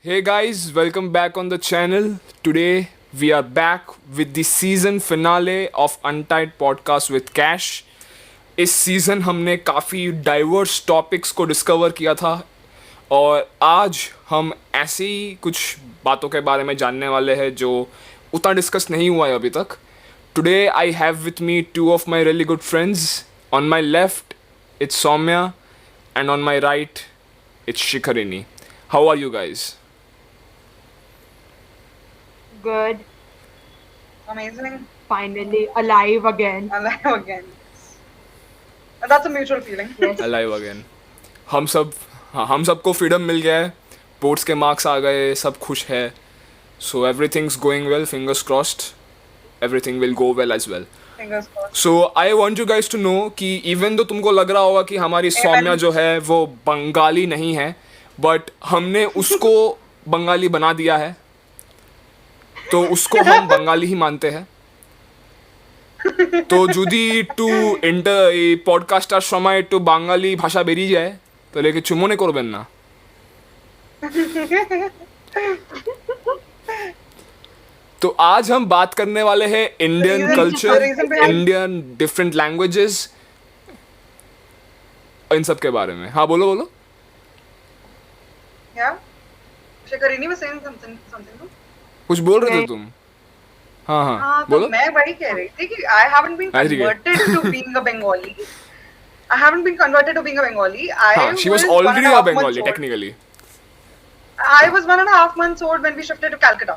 Hey guys, welcome back on the channel. Today we are back with the season finale of Untied Podcast with Cash. इस season हमने काफ़ी diverse topics को discover किया था और आज हम ऐसी कुछ बातों के बारे में जानने वाले हैं जो उतना डिस्कस नहीं हुआ है अभी तक. Today I have with me two of my really good friends. On my left it's Saumya and on my right it's Shikharini. How are you guys? Good. Amazing. Finally alive again. Alive again. And that's a mutual feeling. Yes. Alive again. हम सबको freedom मिल गया है. Boards के marks आ गए, सब खुश है. So everything's going well, fingers crossed. Everything will go well as well. Fingers crossed. So I want you guys to know कि इवन तो तुमको लग रहा होगा कि हमारी सौम्या जो है वो बंगाली नहीं है, बट हमने उसको बंगाली बना दिया है, তো उसको हम बंगाली ही मानते हैं. তো যদি একটু এই পডকাস্টার সময় একটু বাঙালি ভাষা বেরিয়ে যায় তাহলে কিছু মনে করবেন না. तो आज हम बात करने वाले हैं Indian The culture, reason behind- Indian different languages, इन सब के बारे में. हाँ बोलो बोलो. Yeah. Shikarini was saying something. No? कुछ बोल रहे थे तुम? हाँ हाँ हाँ, तो बोलो. मैं वही कह रही थी कि I haven't been हाँ, ठीक है. converted to being a Bengali. I haven't been converted to being a Bengali. हाँ, she was already a Bengali technically. I was 1.5 months old when we shifted to Calcutta.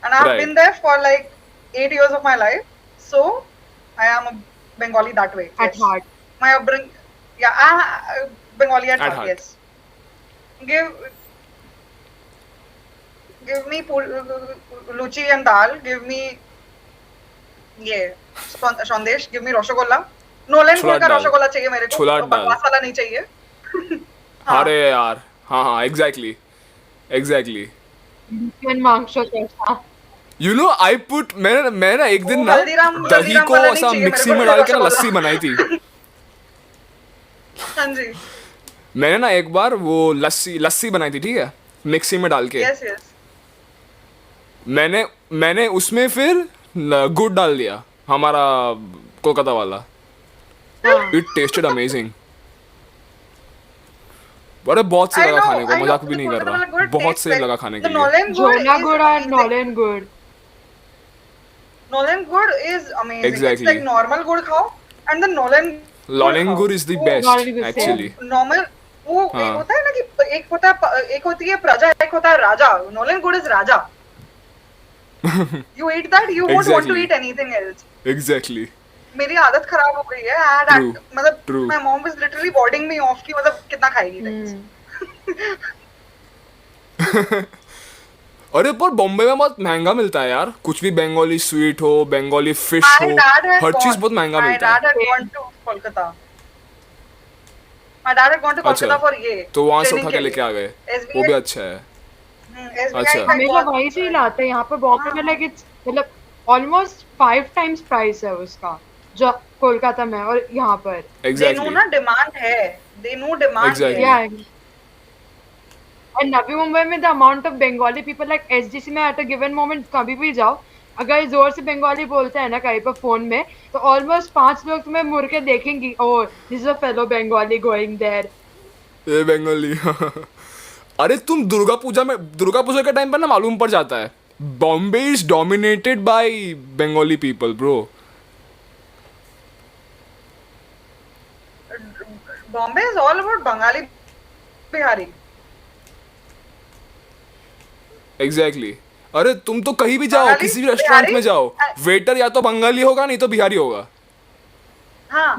And I've Right. been there for like 8 years of my life. So I am a Bengali that way. At heart. My upbringing, yeah, Bengali at heart, heart. yes. Give me luchi and dal. Give me संदेश. Give me rasgulla. Nolan छोला गुड़ का दाल. रसगुल्ला चाहिए मेरे को. छोला तो दाल. बकवास वाला नहीं चाहिए. हाँ. अरे यार हाँ हाँ एग्जैक्टली एग्जैक्टली. Indian मांगशो कैसा? यू नो आई पुट मैं ना एक दिन वो ना हल्दीराम दही को वाला नहीं ऐसा चाहिए मिक्सी मेरे में को, डाल के ना रसगुल्ला. लस्सी बनाई थी. हाँ जी. मैंने ना एक बार वो लस्सी बनाई थी, ठीक है, मिक्सी में डाल के. Yes, yes. मैंने उसमें फिर गुड़ डाल दिया, हमारा कोलकाता वाला. हाँ. It tested amazing. अरे बहुत सही I लगा know, खाने को, I know, मजाक भी the नहीं कर कोलकाता वाला रहा. गुड़ बहुत tastes सही like- लगा खाने the के लिए. Nolan गुड़ Jona is good और amazing. Nolan good. Nolan गुड़ is amazing. Exactly. It's like normal गुड़ खाओ and the Nolan लॉलेंग गुड़ इज द वो best Not even the same. Actually. normal वो हाँ. एक होता है ना कि एक होती है प्रजा, एक होता है राजा. Nolan गुड़ is Raja. You eat that, you won't want to Exactly. eat anything else. Exactly. मेरी आदत खराब हो गई है. I had True. मतलब True. my mom was literally warding me off कि मतलब कितना खाएगी things. अरे पर बॉम्बे में बहुत महंगा मिलता है यार. कुछ भी बंगाली स्वीट हो, बंगाली फिश My हो, dad had हर चीज gone- बहुत महंगा my मिलता dad है. had gone to Kolkata. My dad had gone to अच्छा. Kolkata for ये तो वहां से training उठा के के लेके लिए. आ गए. SBI वो भी अच्छा है. SBI अच्छा. had हमेशा gone- वहीं से ही लाते हैं. यहाँ पे बॉम्बे में like it's मतलब almost 5 times price है उसका जो कोलकाता में और यहाँ पर. They know exactly. ना demand है. They know demand Exactly. है. Yeah. And Navi Mumbai में the amount of Bengali people like SGC में at a given moment कभी भी जाओ, अगर जोर से बंगाली बोलते हैं ना कहीं पर फोन में तो ऑलमोस्ट 5 लोग तुम्हें मुड़ के देखेंगी. Oh this is a fellow Bengali going there. ये बंगाली. अरे तुम दुर्गा पूजा के टाइम पर ना मालूम पड़ जाता है. Bombay is dominated by Bengali people bro. Bombay is all about Bengali, Bihari. Exactly. अरे तुम तो कहीं भी जाओ, बंगाली, किसी भी रेस्टोरेंट बिहारी, में जाओ, वेटर या तो बंगाली होगा नहीं तो बिहारी होगा. हाँ.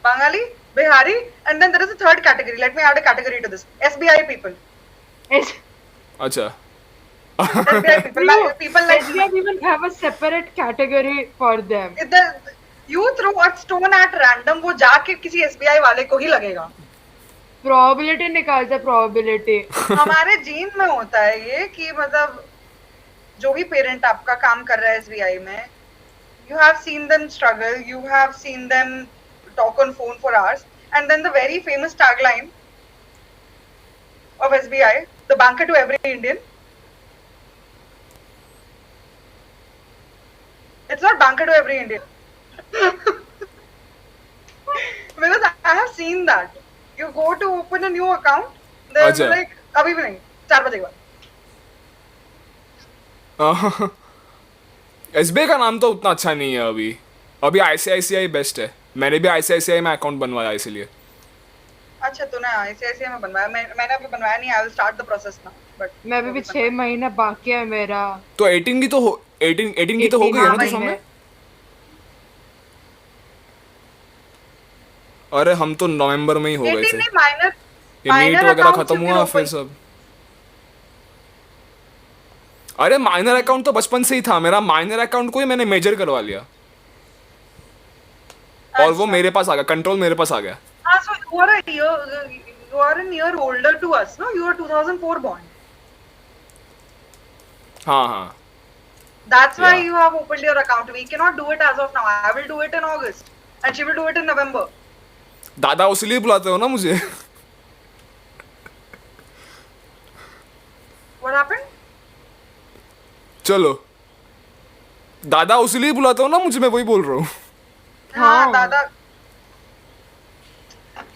Bengali, Bihari, and then there is a third category. Let me add a category to this. SBI people. अच्छा. SBI people. Like, people like SBI even have a separate category for them. you throw a stone at random, वो जाके किसी SBI वाले को ही लगेगा. Probability निकालते probability. हमारे gene में होता है ये कि मतलब जो भी पेरेंट आपका काम कर रहा है SBI में, you have seen them struggle, you have seen them talk on phone for hours, and then the very famous tagline, of SBI, the banker to every Indian. It's not banker to every Indian. Because I have seen that. You go to open a new account, they'll be अच्छा। like, अभी भी नहीं, 4 बजे के बाद. SBI का नाम तो उतना अच्छा नहीं है अभी। अभी ICICI बेस्ट है। मैंने भी ICICI में अकाउंट बनवाया इसलिए। अच्छा तूने ICICI में बनवाया, मैंने अभी बनवाया नहीं. I will start the process now. But मैं भी 6 महीने बाकी है मेरा। तो 18 की तो हो 18 की तो हो गई है ना तो महीने। समय। अरे हम तो नवंबर में ही हो गए 18 थे। नहीं, माइनर ये नीट minor वगैरह account खत्म से हुआ फिर फिर open- सब। अरे माइनर अकाउंट तो बचपन से ही था मेरा। माइनर अकाउंट को ही मैंने मेजर करवा लिया और वो मेरे पास आ गया, कंट्रोल मेरे पास आ गया। हाँ, so you are a year older to us, no? You are 2004 born. हाँ हाँ। That's why Yeah. you have opened your account. We cannot do it as of now. I will do it in August, and she will do it in November. दादा उसलिए बुलाते हो ना मुझे। What happened? चलो दादा उसलिए बुलाते हो ना मुझे, मैं वही बोल रहा हूँ। हाँ, Dada.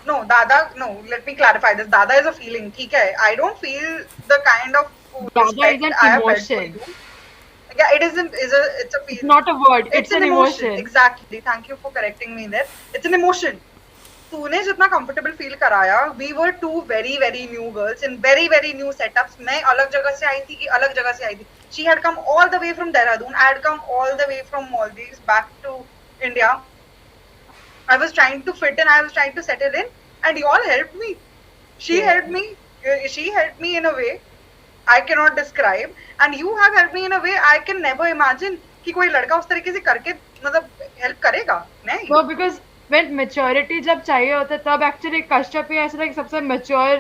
No, Dada. No, let me clarify this. Dada is a feeling. ठीक है. I don't feel the kind of Dada respect is an I have felt for emotion. you. Yeah, it isn't. It's a It's feeling. not a word, It's an emotion. Exactly. Thank you for correcting me there. It's an emotion. तूने जितना comfortable feel कराया, we were two very very new girls in very very new setups. मैं अलग जगह से आई थी कि अलग जगह से आई थी. She had come all the way from Dehradun. I had come all the way from Maldives back to India. I was trying to fit in. I was trying to settle in, and you all helped me. She Yeah. helped me. She helped me in a way I cannot describe, and you have helped me in a way I can never imagine कि कोई लड़का उस तरीके से करके मतलब help करेगा. नहीं. No, because when maturity जब चाहिए होता है तब actually कश्यप ही ऐसा like सबसे mature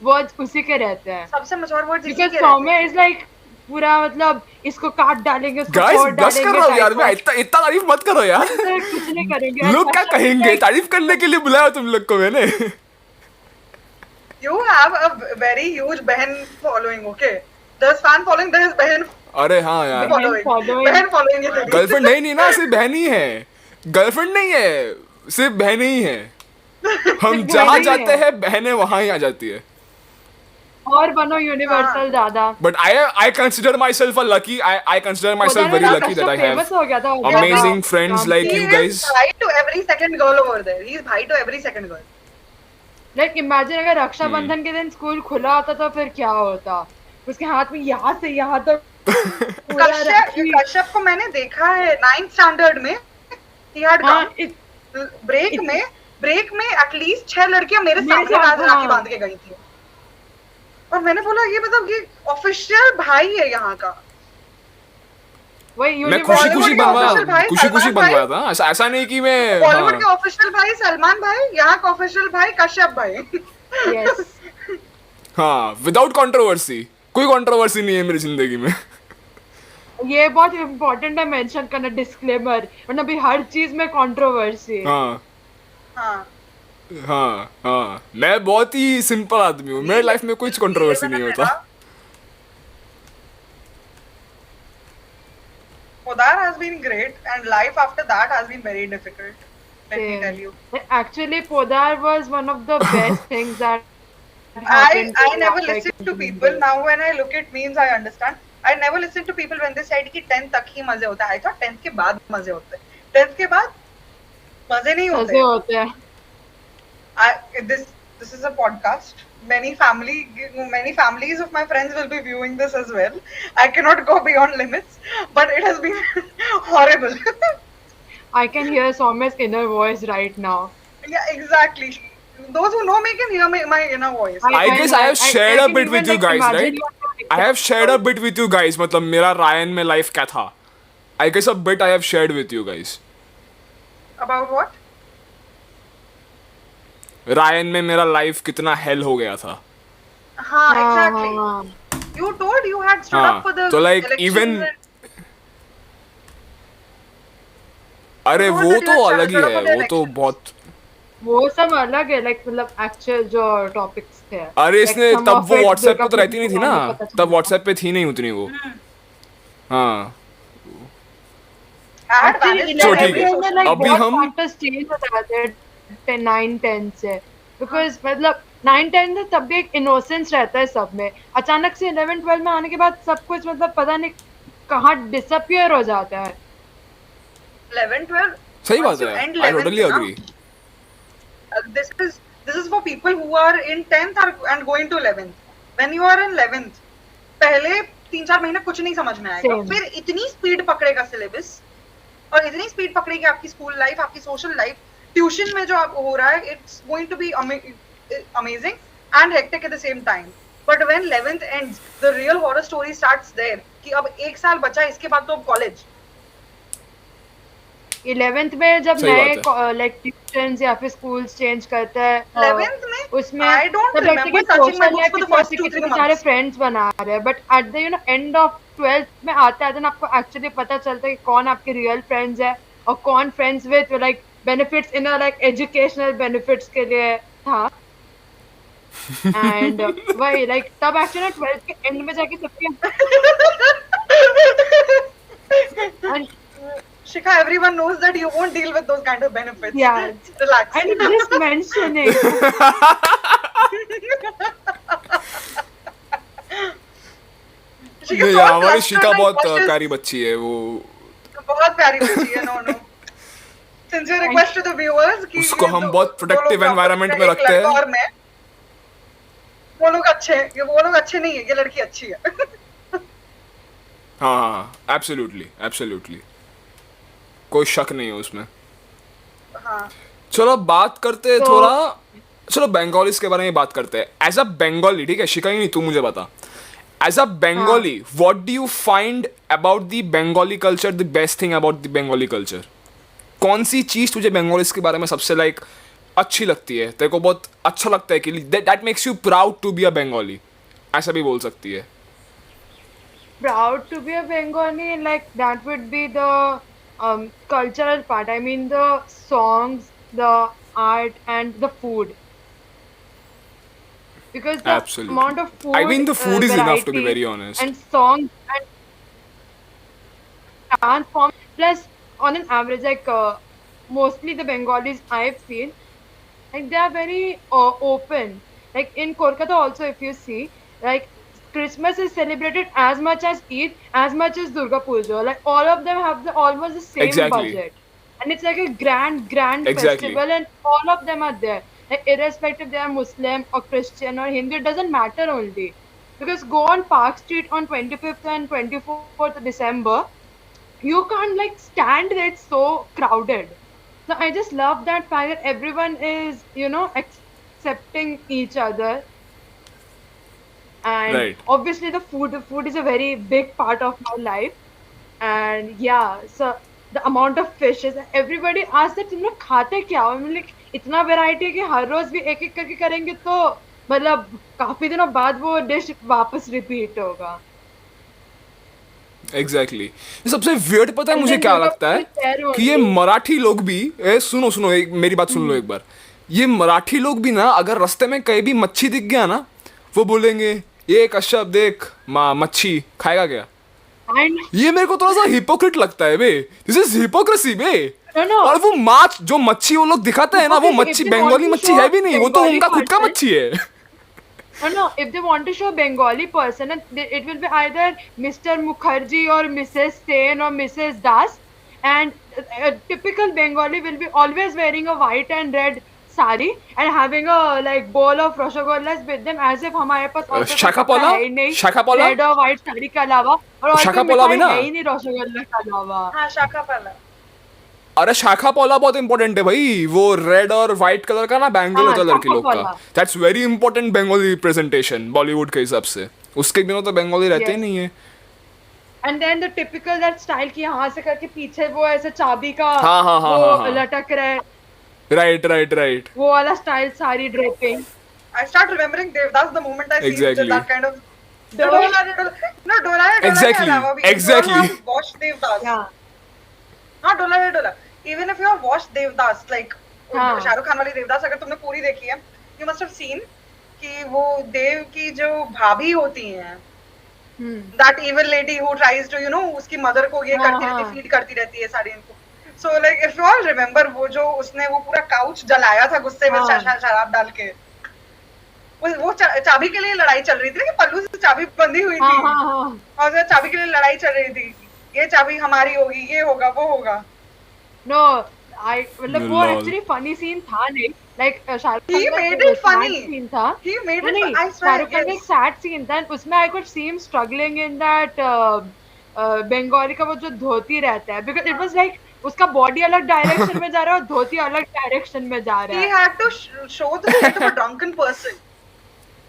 words उसी के रहते हैं। सबसे mature words इसी Because के सौम्य रहते हैं. is like पूरा मतलब इसको काट डालेंगे, उसको गाइस फोड़ बस कर डालेंगे, रहा हूँ यार, मैं type इतना इतना तारीफ मत करो यार। of- कुछ नहीं करेंगे। लोग क्या कश्यप is कहेंगे? like- तारीफ करने के लिए बुलाया तुम लोग को मैंने। You have a very huge बहन following, okay? There's fan following, there is बहन अरे हाँ यार, following. following. बहन following है तेरी. गर्लफ्रेंड नहीं नहीं ना, सिर्फ बहन ही है। गर्लफ्रेंड नहीं है, सिर्फ बहन ही है। हम सिर्फ जहाँ बहन ही जाते है। हैं बहनें वहाँ ही आ जाती है। और बनो यूनिवर्सल दादा। But I consider myself a lucky. I consider myself very lucky that I have famous हो गया था amazing friends like He you is guys. bhai to every second girl over there. He is bhai to every second girl. Like imagine अगर रक्षाबंधन के दिन school खुला होता तो फिर क्या होता। उसके हाथ में यहाँ से यहाँ तक पूरा राखी। कश्यप को मैंने देखा है 9th स्टैंडर्ड में. He had हाँ, come. ब्रेक में एटलीस्ट 6 लड़कियां मेरे सामने साथ, राखी हाँ। बांध के गई थी. और मैंने बोला ये मतलब ये ऑफिशियल भाई है यहाँ का. वही मैं खुशी Bollywood खुशी के official भाई, खुशी खुशी सलमान भाई। बनवाया था। ऐसा नहीं कि मैं बॉलीवुड के हाँ, ऑफिशियल भाई सलमान भाई, यहाँ का ऑफिशियल भाई कश्यप भाई. यस हाँ विदाउट कंट्रोवर्सी। कोई कंट्रोवर्सी नहीं है मेरी जिंदगी में। ये बहुत इम्पोर्टेंट है मेंशन करना डिस्क्लेमर, वरना भी हर चीज में कंट्रोवर्सी। हाँ हाँ. हाँ हाँ, मैं बहुत ही सिंपल आदमी हूँ। मेरे लाइफ में कुछ कंट्रोवर्सी नहीं होता। Podar has been great, and life after that has been very difficult. Let me tell you. Actually, Podar was one of the best things that happened. I never listened to people. Now when I look at memes, I understand. I never listened to people when they said कि 10th तक ही मजे होता है. I thought 10th के बाद मजे होते हैं. 10th के बाद मजे नहीं ऐसे होते. होते हैं। This is a podcast. Many families of my friends will be viewing this as well. I cannot go beyond limits, but it has been horrible. I can hear Soumya's inner voice right now. Yeah, exactly. Those who know me can hear my inner voice. I guess I have shared a can bit even, with you like, guys, imagine right? what you're I have shared a bit with you guys. मतलब मेरा Ryan में life क्या था? I guess a bit I have shared with you guys. About what? Ryan में मेरा life कितना hello हो गया था। हाँ, exactly. हाँ, You told you had stood हाँ, up for the तो like elections even and- अरे You वो told that तो you had अलग ही stood up है, for the वो तो elections. बहुत वो सब अलग है, like मतलब एक्चुअल जो टॉपिक्स थे है. अरे Like, इसने some तब of वो it व्हाट्सएप पे दुर्गा तो रहती नहीं थी पूजा ना, में पता तब चलता. व्हाट्सएप पे थी नहीं उतनी वो. हाँ I had Actually, vanished चलो from ठीक every है. 11 में social like अभी बहुत हम factors change हो जाते हैं 9-10 से, because मतलब 9-10 में तब भी एक innocence रहता है सब में. अचानक से 11-12 में आने के बाद सब कुछ मतलब पता नहीं कहाँ disappear हो जाता है. 11, 12. सही Once बात you है. end आई 11th, टोटली ना, agree. this is for people who are in 10th and going to 11th. When you are in 11th, पहले 3-4 महीने कुछ नहीं समझ में आएगा. Same. फिर इतनी स्पीड पकड़ेगा सिलेबस और इतनी स्पीड पकड़ेगी आपकी स्कूल लाइफ, आपकी सोशल लाइफ, ट्यूशन में जो आप हो रहा है, it's going to be amazing and hectic at the same time. But when 11th ends, the real horror story starts there कि अब एक साल बचा है, इसके बाद तो अब कॉलेज. 11th में जब सही नए बात है. लाइक ट्यूशंस या फिर स्कूल्स चेंज करते हैं 11th में उसमें I don't तब लगता है remember कि touching my social books life for the इतना first से 2-3 कितने सारे months. फ्रेंड्स बना रहे हैं, but at the end of 12th में आता है तो आपको एक्चुअली पता चलता है कि कौन आपके रियल फ्रेंड्स है और कौन friends with like benefits in like educational benefits के लिए था. एंड वही लाइक तब एक्चुअली 12th के एंड में जाके सबके and Shikha, everyone knows that you won't deal with those kind of benefits. Yeah. Relax. I'm just mentioning. Shikha, नहीं बहुत हमारी cluster शिका like बहुत cautious. प्यारी बच्ची है वो. बहुत प्यारी बच्ची है. No, no. Sincere request to the viewers कि उसको ये हम दो- बहुत दो protective लोग environment आपस में एक रखते हैं. लड़का और मैं, वो लोग अच्छे हैं. ये वो लोग अच्छे नहीं है, ये लड़की अच्छी है. हाँ हाँ एब्सोल्युटली एब्सोल्युटली, कोई शक नहीं है उसमें. हाँ. चलो बात करते हैं तो- थोड़ा. चलो बंगालीज के बारे में बात करते हैं. एज अ बंगाली, ठीक है शिका ही नहीं तू मुझे बता. As a Bengali what do you find about the Bengali culture, the best thing about the Bengali culture? कौन सी चीज तुझे बंगालीज के बारे में सबसे लाइक अच्छी लगती है, तेरे को बहुत अच्छा लगता है कि that makes you proud to be a Bengali, ऐसा भी बोल सकती है. Proud to be a Bengali, like that would be the cultural part. I mean the songs, the art, and the food. Because the Absolutely. amount of food, I mean, the food is enough, to be variety, very honest. and songs and dance form. Plus, on an average, like mostly the Bengalis I've seen, like they are very open. Like in Kolkata also, if you see, like Christmas is celebrated as much as Eid, as much as Durga Puja. Like all of them have almost the same Exactly. budget, and it's like a grand Exactly. festival, and all of them are there. Like irrespective they are Muslim or Christian or Hindu, it doesn't matter only. Because go on Park Street on 25th and 24th December, you can't like stand there, it's so crowded. So I just love that fact that everyone is, accepting each other. And Right. obviously the food is a very big part of my life. And yeah, so the amount of fishes, everybody asks that तुम लोग खाते क्या हो? I'm like, इतना variety है कि हर रोज भी एक एक करके करेंगे तो मतलब काफी दिनों बाद वो डिश वापस रिपीट होगा. एग्जैक्टली सबसे वियर्ड पता है And मुझे then क्या Durga लगता है Puja is there कि ये only. मराठी लोग भी सुनो सुनो मेरी बात सुन लो एक बार. ये मराठी लोग भी ना अगर रास्ते में कहीं भी मच्छी दिख गया ना वो बोलेंगे ये कश्यप देख मच्छी खाएगा क्या. And ये मेरे को थोड़ा सा हिपोक्रेट लगता है बे. दिस इज हिपोक्रेसी बे. no. और वो माछ जो मच्छी वो लोग दिखाते हैं ना वो Hypocrisy, मच्छी if they Bengali want to मच्छी show है भी नहीं, वो तो Bengali उनका खुद का person- मच्छी है. No, if they want to show Bengali person, it will be either Mr. Mukherjee or Mrs. Sen or Mrs. Das, and a typical Bengali will be always wearing a white and red sari and having a like bowl of rasagollas with them as if हमारे पास और कोई शाकापोला? है ही नहीं शाकापोला? Red और white sari के अलावा और कोई शाकापोला भी मिठाई ना? है ही नहीं रसगुल्ला के अलावा. हाँ, शाखा पाला. अरे शाखा पोला बहुत इंपॉर्टेंट है भाई. वो रेड और व्हाइट कलर का ना बैंगल हाँ, होता है लड़की शाखा लोग का. पोला. That's very important Bengali representation Bollywood के हिसाब से. उसके बिना तो बंगाली रहते ही Yes. नहीं है. And then the typical that style कि यहाँ से करके पीछे वो ऐसे चाबी का हाँ, हाँ, हाँ, वो हाँ, हाँ. लटक रहा है राइट राइट राइट. वो वाला स्टाइल सारी draping. I start remembering Devdas the moment I see Exactly. that kind of. Dola- No, Dola है, Dola Exactly, के अलावा भी. exactly. If you have watched Devdas. Yeah. हाँ, Dola है, Dola. Even if you have watched Devdas, like हाँ. शाहरुख खान वाली Devdas, अगर तुमने पूरी देखी है, you must have seen कि वो देव की जो भाभी होती हैं, हम्म that evil lady who tries to उसकी मदर को ये हाँ, करती रहती है, हाँ। फीड करती रहती है सारी इनको. So like if you all remember वो जो उसने वो पूरा काउच जलाया था गुस्से में हाँ। शराब डाल के, वो चाबी के लिए लड़ाई चल रही थी ना, कि पल्लू से चाबी बंधी हुई हाँ थी हाँ हाँ और उसमें चाबी के लिए लड़ाई चल रही थी, ये चाबी हमारी होगी, ये होगा वो होगा. नो मतलब वो Lol. एक्चुअली फनी सीन था नहीं, like Shahrukh He Khan made का it funny. सीन था. He made it नहीं, I swear, शाहरुख खान का एक yes. सैड सीन था, उसमें I could see him struggling in that Bengali का वो जो धोती रहता है, बिकॉज इट वाज लाइक उसका बॉडी अलग डायरेक्शन में जा रहा है और धोती अलग डायरेक्शन में जा रहा He है. had to show the state of a drunken person.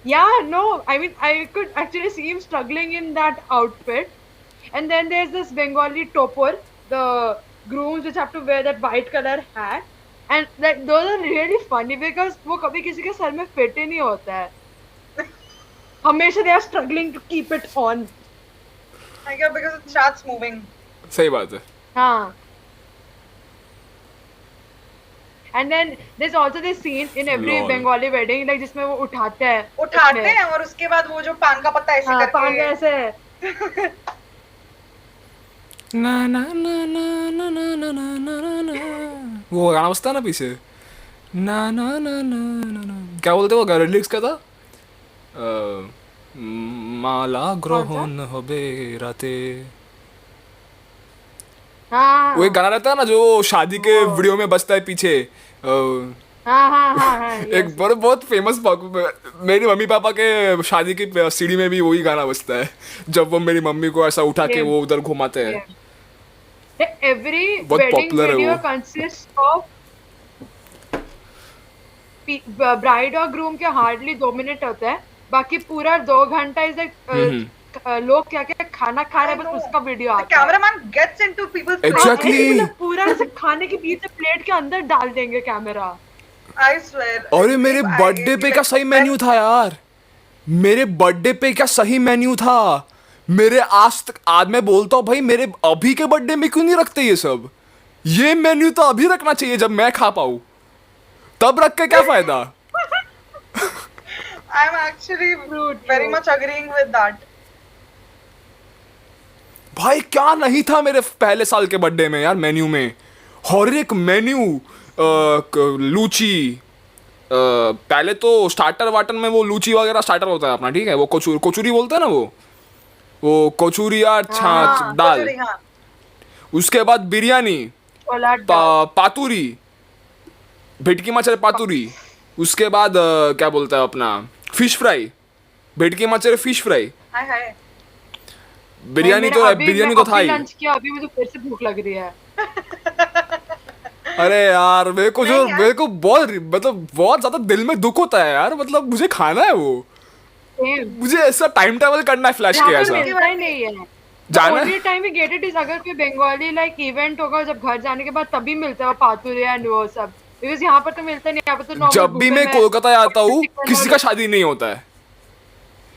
Yeah, no, I mean, I could actually see him struggling in that outfit. And then there's this Bengali topor, the grooms which have to wear that white color hat. And that those are really funny because वो कभी किसी के sir में fit ही नहीं होता है. हमेशा they are struggling to keep it on. I guess because it starts moving. सही बात है. हाँ. And then there's also this scene in every Lol. Bengali wedding, like जिसमें वो उठाते हैं. उठाते उसमें. हैं और उसके बाद वो जो पान का पत्ता ऐसे हाँ, करके पान ऐसे. ना ना ना ना ना ना ना ना ना ना ना वो गाना बजता है ना पीछे. ना ना ना ना ना ना क्या बोलते वो गाना लिरिक्स का था. माला ग्रहण होबे राते. हाँ वो एक गाना रहता है ना जो शादी के वीडियो में बजता है पीछे. हाँ हाँ हाँ हाँ एक बहुत फेमस. मेरी मम्मी पापा के शादी की सीढ़ी में भी वही गाना बजता है जब वो मेरी मम्मी को ऐसा उठा के Yeah. वो उधर घुमाते हैं. Every बहुत wedding popular है video वो. consists of bride और groom के hardly 2 मिनट होता है, बाकी पूरा 2 घंटा इज लोग क्या क्या खाना खा रहे हैं, बस उसका वीडियो The आता है. cameraman gets into people's Exactly. हाँ, faces. ऐसे मतलब पूरा ऐसे खाने के बीच से प्लेट के अंदर डाल देंगे कैमरा. I swear. अरे मेरे बर्थडे पे क्या सही मेन्यू था यार. मेरे बर्थडे पे क्या सही मेन्यू था. मेरे आज मैं बोलता हूँ भाई मेरे अभी के बर्थडे में क्यों नहीं रखते ये सब. ये मेन्यू तो अभी रखना चाहिए जब मैं खा पाऊँ. तब रख के क्या फायदा. I'm actually very much agreeing with that. भाई क्या नहीं था मेरे पहले साल के बर्थडे में यार मेन्यू में. हर एक मेन्यू लूची. पहले तो स्टार्टर वाटर में वो लूची वगैरह स्टार्टर होता है अपना, ठीक है. वो कोचूरी बोलते हैं ना वो कोचूरी यार छाछ हाँ, दाल. कचौरी, हाँ. उसके बाद बिरयानी. छोला दाल. पातूरी. भेटकी मछली पातूरी. उसके बाद क्या बोलता है अपना फिश फ्राई. भेटकी मछली फिश फ्राई. हाय हाय. बिरयानी तो था ही. लंच किया, अभी मुझे फिर से भूख लग रही है. अरे यार नहीं यार. मेरे को बहुत ज्यादा दिल में दुख होता है यार. मतलब मुझे खाना है वो. Same. मुझे ऐसा टाइम ट्रैवल करना है फ्लैश यहाँ के पर ऐसा. मिलता ही नहीं है. जाना ओनली है. Time we get it is अगर कोई बंगाली लाइक इवेंट होगा, जब घर जाने के बाद तभी मिलता है वो पातुरे एंड वो सब, बिकॉज यहाँ पर तो मिलता नहीं. यहाँ पर तो normal जब भी buffet मैं में कोलकाता आता हूँ chicken किसी और- का शादी नहीं होता है.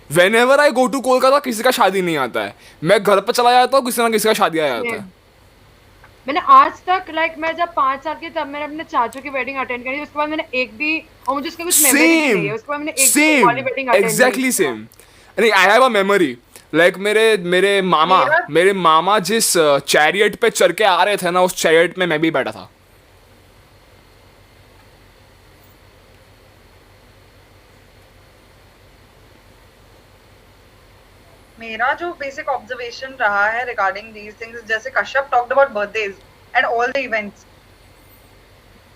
Whenever I go to Kolkata किसी का शादी नहीं आता है. मैं घर पर चला जाता हूँ किसी ना किसी का शादी आ जाता है. मैंने आज तक लाइक मैं जब 5 साल की तब मैंने अपने चाचू की वेडिंग अटेंड करी, उसके बाद मैंने एक भी, और मुझे उसका कुछ मेमोरी नहीं है, उसके बाद मैंने एक भी वाली wedding same attend exactly same. नहीं I have a memory. Like मेरे मामा जिस चैरियट पे चढ़ के आ रहे थे ना, उस चैरियट में मैं भी बैठा था. मेरा जो बेसिक ऑब्जर्वेशन रहा है रिगार्डिंग दीज थिंग्स, जैसे Kashyap talked about birthdays and all the events,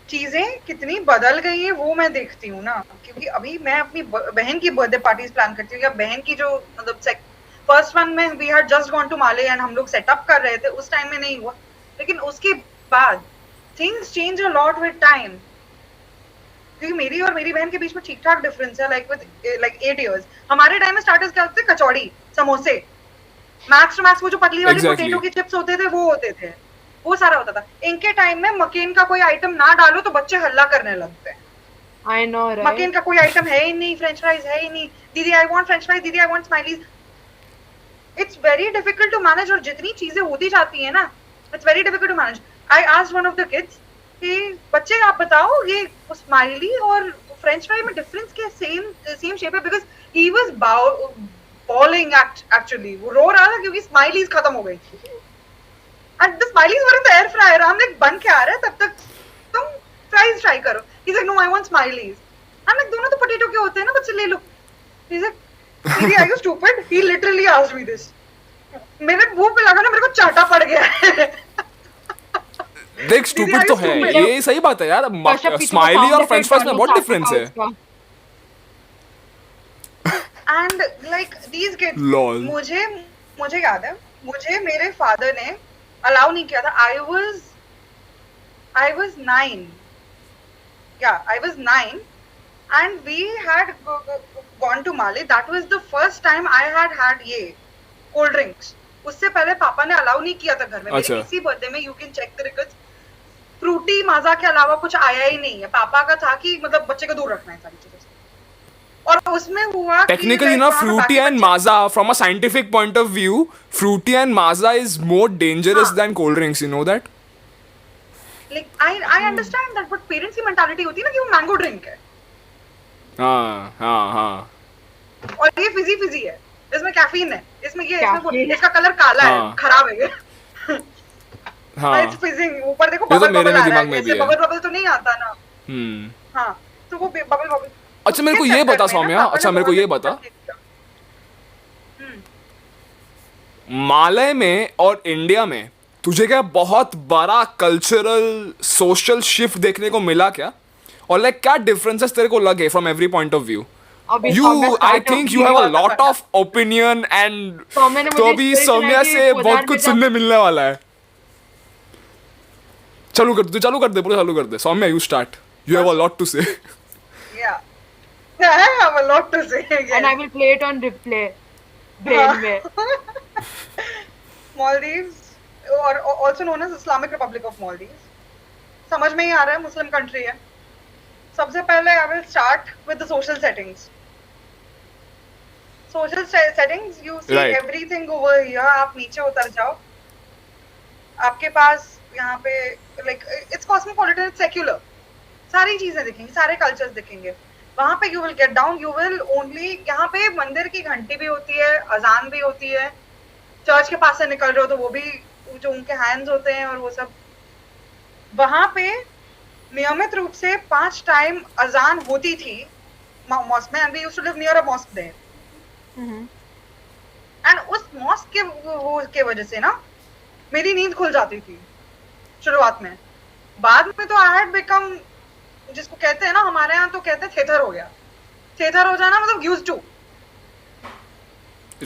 चीजें कितनी बदल गई है वो मैं देखती हूँ ना. क्योंकि अभी मैं अपनी बहन की बर्थडे पार्टीज प्लान करती हूँ, या बहन की जो मतलब फर्स्ट वन में we had just gone to Male and हम लोग सेटअप कर रहे थे, उस टाइम में नहीं हुआ. लेकिन उसके बाद things change a lot with time. क्योंकि मेरी और मेरी बहन के बीच में ठीक ठाक डिफरेंस है, लाइक विद लाइक 8 इयर्स. हमारे टाइम में स्टार्टर्स क्या होते थे, कचौड़ी, समोसे, मैक्स टू मैक्स वो जो पतली वाली Exactly. पोटैटो के चिप्स होते थे वो होते थे, वो सारा होता था. इनके टाइम में मकेन का कोई आइटम ना डालो तो बच्चे हल्ला करने लगते हैं. I know McCain right. का कोई आइटम है ही नहीं, फ्रेंच फ्राइज है ही नहीं, दीदी आई वांट फ्रेंच फ्राइज, दीदी I want smileys. It's very difficult to manage. और जितनी चीजें होती जाती है ना, it's very difficult to manage. I asked one of the kids कि बच्चे आप बताओ ये स्माइली और फ्रेंच फ्राई में डिफरेंस क्या सेम शेप है because he was bawling actually वो रो रहा था क्योंकि स्माइलीज खत्म हो गई and the smileys were in the air fryer हम लाइक बन के आ रहा है तब तक तुम फ्राइज ट्राई करो he is like no I want smileys हम लाइक दोनों तो पोटैटो के होते हैं ना बच्चे ले लो ही इज लाइक दीदी are you stupid he literally asked me this मेरे मुंह पे लगा ना मेरे को चाटा पड़ गया है देख स्टूपिड तो है ये सही बात है यार स्माइली और फ्रेंच फ्राइज में बहुत डिफरेंस है and like these kids Lol. मुझे याद है मुझे मेरे फादर ने अलाउ नहीं किया था I was 9 and we had gone to Mali that was the first time I had ये cold drinks उससे पहले पापा ने अलाउ नहीं किया था घर में मेरे किसी बर्थडे में you can check the records Frooti Maaza के अलावा कुछ आया ही नहीं है पापा का था कि मतलब बच्चे को दूर रखना है सारी चीजों से और उसमें हुआ technically ना fruity and maza from a scientific point of view fruity and maza is more dangerous than cold drinks you know that like I understand that but parents की mentality होती है ना कि वो मैंगो ड्रिंक है हाँ और ये फिजी है इसमें कैफीन है इसमें ये इसका कलर काला है खराब है ये हाँ इट्स फिजिंग ऊपर देखो ये तो बबल मेरे बबल आ रहा दिमाग है में भी ऐसे है बबल तो नहीं आता ना हाँ तो वो बबल अच्छा मेरे को ये बता सौम्या अच्छा मेरे को ये बता मालय में और इंडिया में तुझे क्या बहुत बड़ा कल्चरल सोशल शिफ्ट देखने को मिला क्या और लाइक क्या डिफरेंसेस तेरे को लगे from every point of view you I think you have a lot of opinion and तो अभी सौम्या से बहुत कुछ सुनने मिलने वाला है चालू कर दे पूरा चालू कर दे Saumya you start you have a lot to say yeah I have a lot to say yes. and I will play it on replay brain में Maldives or also known as Islamic Republic of Maldives समझ में ही आ रहा है Muslim country है सबसे पहले I will start with the social settings. Social settings, you see right. everything over here. आप नीचे उतर जाओ, आपके पास यहाँ पे like it's cosmopolitan, it's secular. सारी चीजें दिखेंगी, सारे cultures दिखेंगे. वहाँ पे you will get down, you will only यहाँ पे मंदिर की घंटी भी होती है, अजान भी होती है. चर्च के पास से निकल रहे हो तो वो भी जो उनके hands होते हैं और वो सब. वहाँ पे नियमित रूप से 5 टाइम अजान होती थी मॉस्क में and we used to live near a mosque there. and उस मॉस्क के वजह से ना मेरी नींद खुल जाती थी शुरुआत में बाद में तो I had become जिसको कहते हैं ना हमारे यहाँ तो कहते हैं थेथर हो गया थेथर हो जाना मतलब used to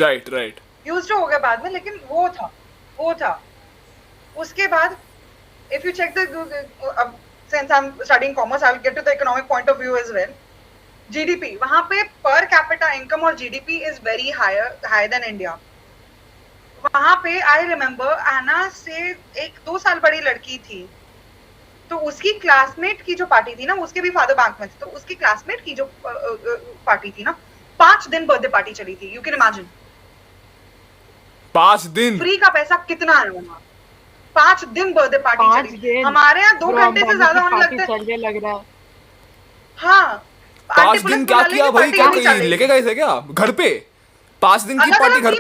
right used to हो गया बाद में लेकिन वो था उसके बाद if you check the since I'm studying commerce, I will get to the economic point of view as well. GDP, वहाँ पे per capita income और GDP is very higher than India. वहाँ पे I remember Anna से 1-2 साल बड़ी लड़की थी, तो उसकी क्लासमेट की जो पार्टी थी ना, उसके भी फादर बैंक में थे, तो उसकी क्लासमेट की जो पार्टी थी ना, 5 दिन बर्थडे पार्टी चली थी. You can imagine. 5 दिन. फ्री का पैसा कितना है वहाँ? 5 दिन बर्थडे पार्टी चली. हमारे यहाँ 2 घंटे से ज्यादा होने लगते हैं. लग रहा है. हाँ. 5 दिन क्या किया भाई क्या कोई लेके गए थे क्या घर पे 5 दिन की पार्टी घर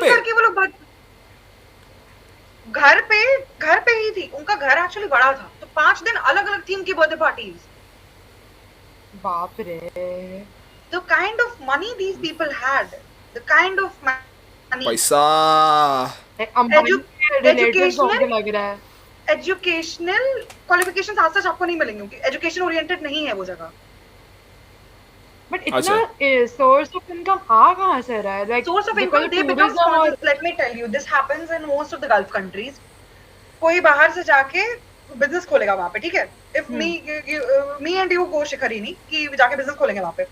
पे घर पे ही थी उनका घर एक्चुअली बड़ा था तो 5 दिन अलग अलग थीम की बर्थडे पार्टीज बाप रे the kind of money these people had the kind of money पैसा एजुकेशनल क्वालिफिकेशंस आज तक आपको नहीं मिलेंगे क्योंकि एजुकेशन ओरिएंटेड नहीं है वो जगह But इतना source of income कहाँ से रहा है? Like source of income they become sponsors. Let me tell you, this happens in most of the Gulf countries. कोई बाहर से जाके बिजनेस खोलेगा वहाँ पे, ठीक है? If me and you go शिखरिनी कि जाके बिजनेस खोलेंगे वहाँ पे.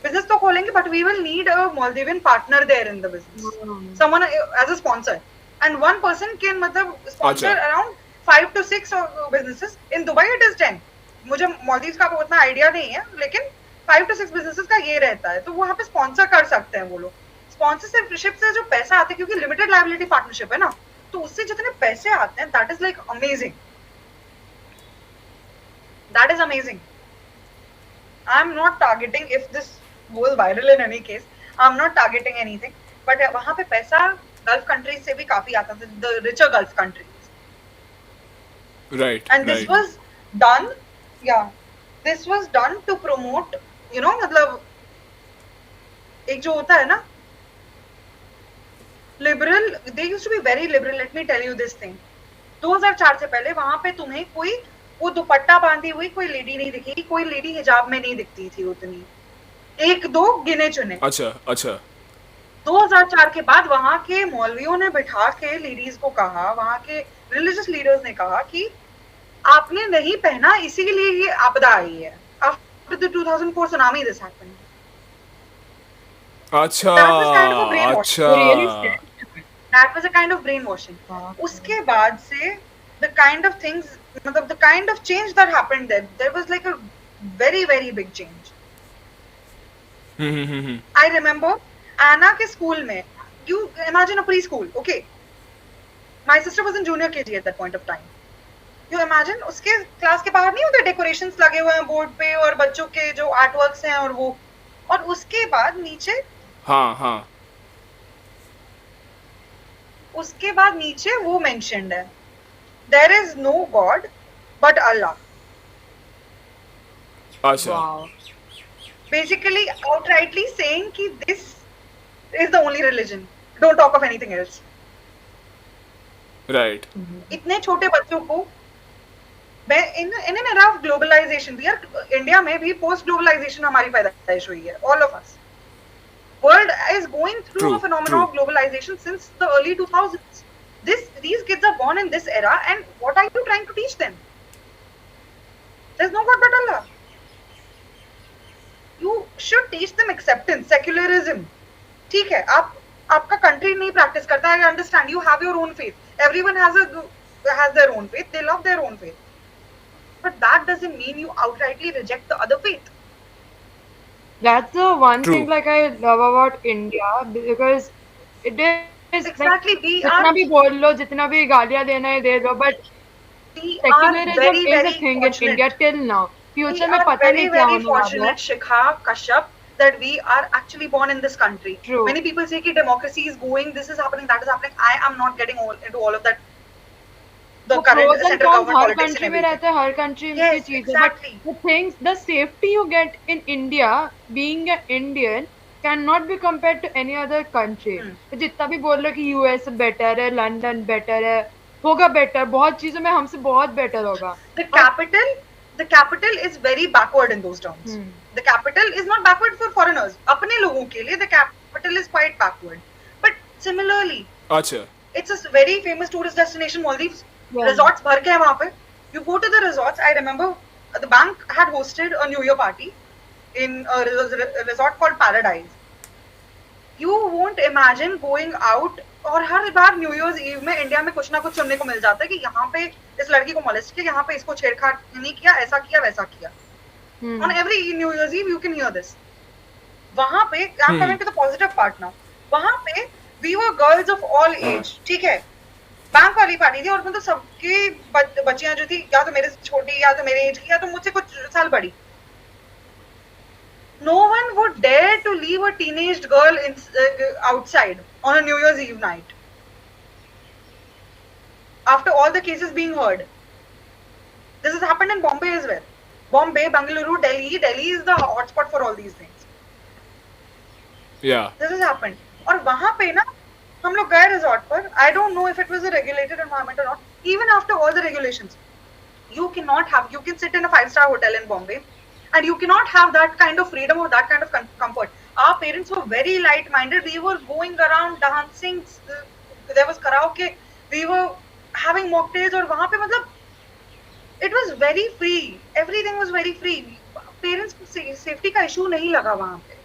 बिजनेस तो खोलेंगे, but we will need a Maldivian partner there in the business. Someone as a sponsor. And one person can मतलब sponsor around 5 to 6 businesses. In Dubai it is 10. मुझे मालदीव्स का उतना आइडिया नहीं है लेकिन 5 to 6 बिजनेसेस का ये रहता है तो वहाँ पे स्पॉन्सर कर सकते हैं वो लोग स्पॉन्सरशिप से जो पैसा आता है क्योंकि लिमिटेड लायबिलिटी पार्टनरशिप है ना तो उससे जितने पैसे आते हैं that is like amazing I'm not targeting if this goes viral in any case. I'm not targeting anything. But वहाँ पे पैसा गल्फ कंट्रीज से भी काफी आता था, the richer Gulf countries. Right, And this right. was done, yeah, this was done to promote, मतलब एक जो होता है ना, liberal, they used to be very liberal. Let me tell you this thing. 2004 से पहले वहां पे तुम्हें कोई वो दुपट्टा बांधी हुई कोई लेडी नहीं दिखेगी, कोई लेडी हिजाब में नहीं दिखती थी उतनी, एक दो गिने चुने. अच्छा, अच्छा. 2004 के बाद वहां के मौलवियों ने बिठा के लेडीज को कहा, वहां के रिलीजियस लीडर्स ने कहा कि आपने नहीं पहना इसीलिए ये आपदा आई है. After the 2004 tsunami this happened. अच्छा, That was kind of a brainwashing. अच्छा. That was a kind of brainwashing. उसके बाद से the kind of things, मतलब the kind of change that happened there was like a very very big change. I remember Anna के school में, you imagine a preschool, okay? My sister was in junior KG at that point of time. You imagine उसके class के बाहर नहीं होते decorations लगे हुए हैं बोर्ड पे और बच्चों के जो आर्ट वर्क्स हैं और वो, और उसके बाद नीचे, हाँ, हाँ. उसके बाद नीचे वो मेंशन्ड है, there is no God but Allah. अच्छा. Wow. Basically outrightly saying कि this is the only religion, don't talk of anything else. Right. इतने छोटे बच्चों को in an era of globalization, we are India में भी post globalization हमारी पैदाइश हुई है, all of us. World is going through True, a phenomenon of true. globalization since the early 2000s. These kids are born in this era, and what are you trying to teach them? There's no God but Allah. You should teach them acceptance, secularism. ठीक है, आपका country नहीं practice करता है, I understand. You have your own faith. Everyone has their own faith. They love their own faith. But that doesn't mean you outrightly reject the other faith. That's the one True. thing like I love about India, because it is Exactly, like we जितना are भी बोल लो, जितना भी गालियां देना है दे दो, but secularism very is a very thing in fortunate. India till now. We Future में are पता very नहीं क्या very होने वाला है. fortunate, Shikha, Kashyap, that we are actually born in this country. True. Many people say कि democracy is going, this is happening, that is happening. I am not getting into all of that. The वो current pros and central cons government her politics country and में everything. रहते हैं, हर country की Yes, चीजें, exactly. but the things, the safety you get in India being an Indian cannot be compared to any other country. तो जितना भी बोल लो कि US बेटर है, लंदन बेटर है, होगा बेटर, बहुत चीजों में हमसे बहुत बेटर होगा. The capital is very backward in those terms. The capital is not backward for foreigners. अपने लोगों के लिए the capital is quite backward. But similarly, अच्छा. it's a very famous tourist destination, Maldives. Yeah. Resorts भर के हैं वहाँ पे. You go to the resorts. I remember the bank had hosted a New Year party in a resort called Paradise. You won't imagine going out, और हर बार new years ewe में India में कुछ ना कुछ सुनने को मिल जाता है कि यहाँ पे इस लड़की को मोलेस्ट किया, यहाँ पे इसको छेड़छाड़ नहीं किया, ऐसा किया वैसा किया. On every New Year's Eve you can hear this. वहाँ पे I'm coming to the positive part now. वहाँ पे we were girls of all age, ठीक है. बैंक वाली पार्टी थी और मतलब सबकी बच्चियां जो थी या तो मेरे से छोटी या तो मेरे एज की या तो मुझसे कुछ साल बड़ी. No one would dare to leave a teenaged girl outside on a New Year's Eve night. After all the cases being heard. This has happened in Bombay as well. Bombay, Bangalore, Delhi. Delhi is the hotspot for all these things. Yeah. This has happened. और वहाँ पे ना हम लोग गए resort पर. I don't know if it was a regulated environment or not. Even after all the regulations, you can sit in a 5-star hotel in Bombay, and you cannot have that kind of freedom or that kind of comfort. Our parents were very light-minded. We were going around dancing. There was karaoke. We were having mocktails. और वहाँ पे मतलब it was very free. Everything was very free. Parents को safety का issue नहीं लगा वहाँ पे.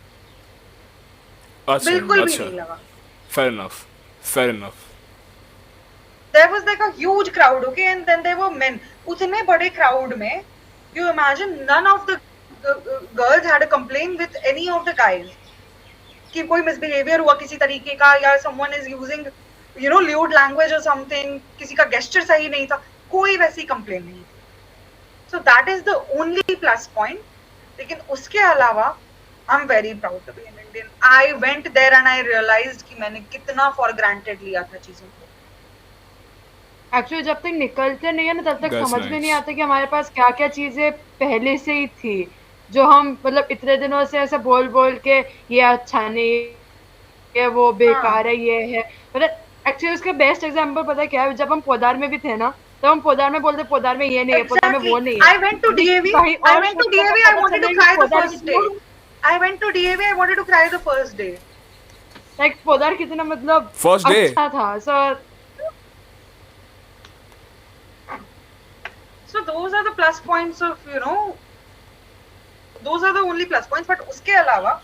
अच्छा. बिल्कुल भी अच्छा. नहीं लगा. Fair enough. Fair enough. There was like a huge crowd, okay, and then there were men. उतने बड़े crowd में, you imagine none of the girls had a complaint with any of the guys. कि कोई misbehavior हुआ किसी तरीके का या someone is using, lewd language or something, किसी का gesture सही नहीं था, कोई वैसी complaint नहीं थी. So that is the only plus point. लेकिन उसके अलावा I am very proud to be an Indian. I went there and I realised कि मैंने कितना फॉर ग्रांटेड लिया था चीजों को. एक्चुअली जब तक निकलते नहीं है ना तब तक That's समझ में नहीं nice. आता कि हमारे पास क्या क्या चीजें पहले से ही थी, जो हम मतलब इतने दिनों से ऐसे बोल बोल के ये अच्छा नहीं, ये वो बेकार है, ये है मतलब. एक्चुअली उसका बेस्ट एग्जांपल पता है क्या है? जब हम पोदार में भी थे ना, तब हम पोदार में बोलते पोदार में ये नहीं है, पोदार में Exactly. वो नहीं है. I went to लेकिन DAV. कहीं I और went to शिफ्ट होकर DAV. I पता wanted चला to कि cry the पोदार first कितना day. I went to DAV. I wanted to cry the first day. Like Podar कितना मतलब First day? अच्छा था. So those are the plus points of, you know, those are the only plus points. But उसके अलावा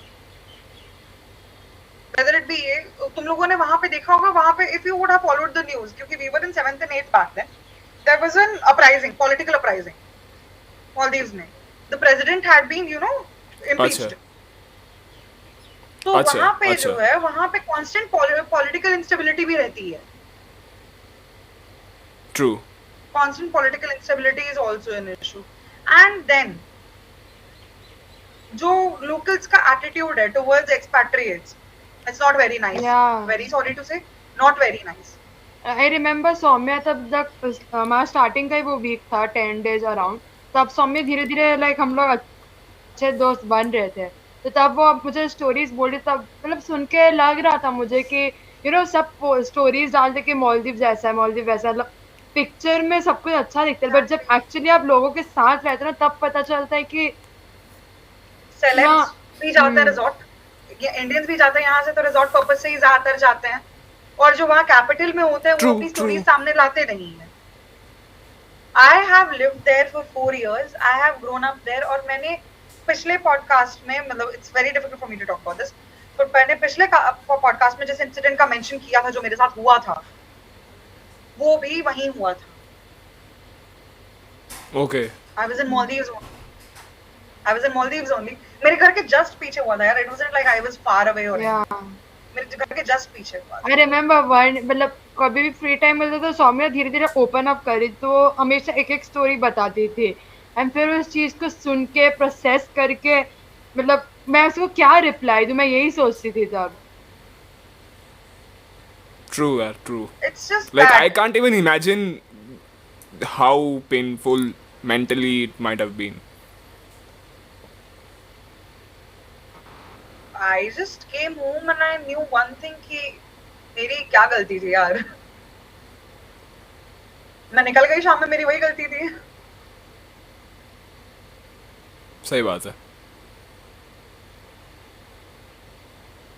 whether it be ये तुम लोगों ने वहाँ पे देखा होगा, वहाँ पे if you would have followed the news, क्योंकि we were in 7th and 8th back then, there was an uprising, political uprising, Maldives में. The president had been, you know, impeached. अच्छा. तो अच्छा, वहाँ पे अच्छा. जो है, वहाँ पे constant political instability भी रहती है. True. Constant political instability is also an issue. And then, जो locals का attitude है towards expatriates, it's not very nice. Yeah. Very sorry to say, not very nice. I remember Saumya तब तक हमारा starting का ही वो वीक था 10 डेज अराउंड. तब सौम्या धीरे धीरे लाइक हम लोग अच्छे दोस्त बन रहे थे. तो तब वो मुझे स्टोरीज बोली, तब मतलब सुन के लग रहा था मुझे कि यू नो सब स्टोरीज डालते कि मालदीव जैसा है, मालदीव वैसा है, पिक्चर में सब कुछ अच्छा दिखता है, बट जब एक्चुअली आप लोगों के साथ रहते हो ना तब पता चलता है कि Celebs भी जाते हैं resort, इंडियंस भी जाते हैं यहाँ से, तो रिजॉर्ट पर्पस से ही ज्यादातर जाते हैं. और जो वहाँ कैपिटल में होते हैं वो True, अपनी स्टोरीज true. सामने लाते नहीं है. I have lived there for 4 years. I have grown up there. और मैंने पिछले पॉडकास्ट में, मतलब it's very difficult for me to talk about this, पर मैंने पिछले पॉडकास्ट में जिस इंसिडेंट का मेंशन किया था जो मेरे साथ हुआ था, वो भी वहीं हुआ था. Okay. I was in Maldives only. I was in Maldives only. मेरे घर के जस्ट पीछे हुआ था यार. It wasn't like I was far away or anything. मेरे घर के जस्ट पीछे हुआ था. आई रिमेम्बर वन, मतलब कभी भी फ्री टाइम मिलता तो सौम्या धीरे धीरे ओपन अप करी, तो हमेशा एक एक स्टोरी बताती थी. एंड फिर उस चीज को सुन के प्रोसेस करके मतलब मैं उसको क्या रिप्लाई दूं, मैं यही सोचती थी तब. True, यार. True. It's just Like that. I can't even imagine how painful mentally it might have been. I just came home and I knew one thing कि मेरी क्या गलती थी यार. मैं निकल गई शाम में, मेरी वही गलती थी. सही बात है.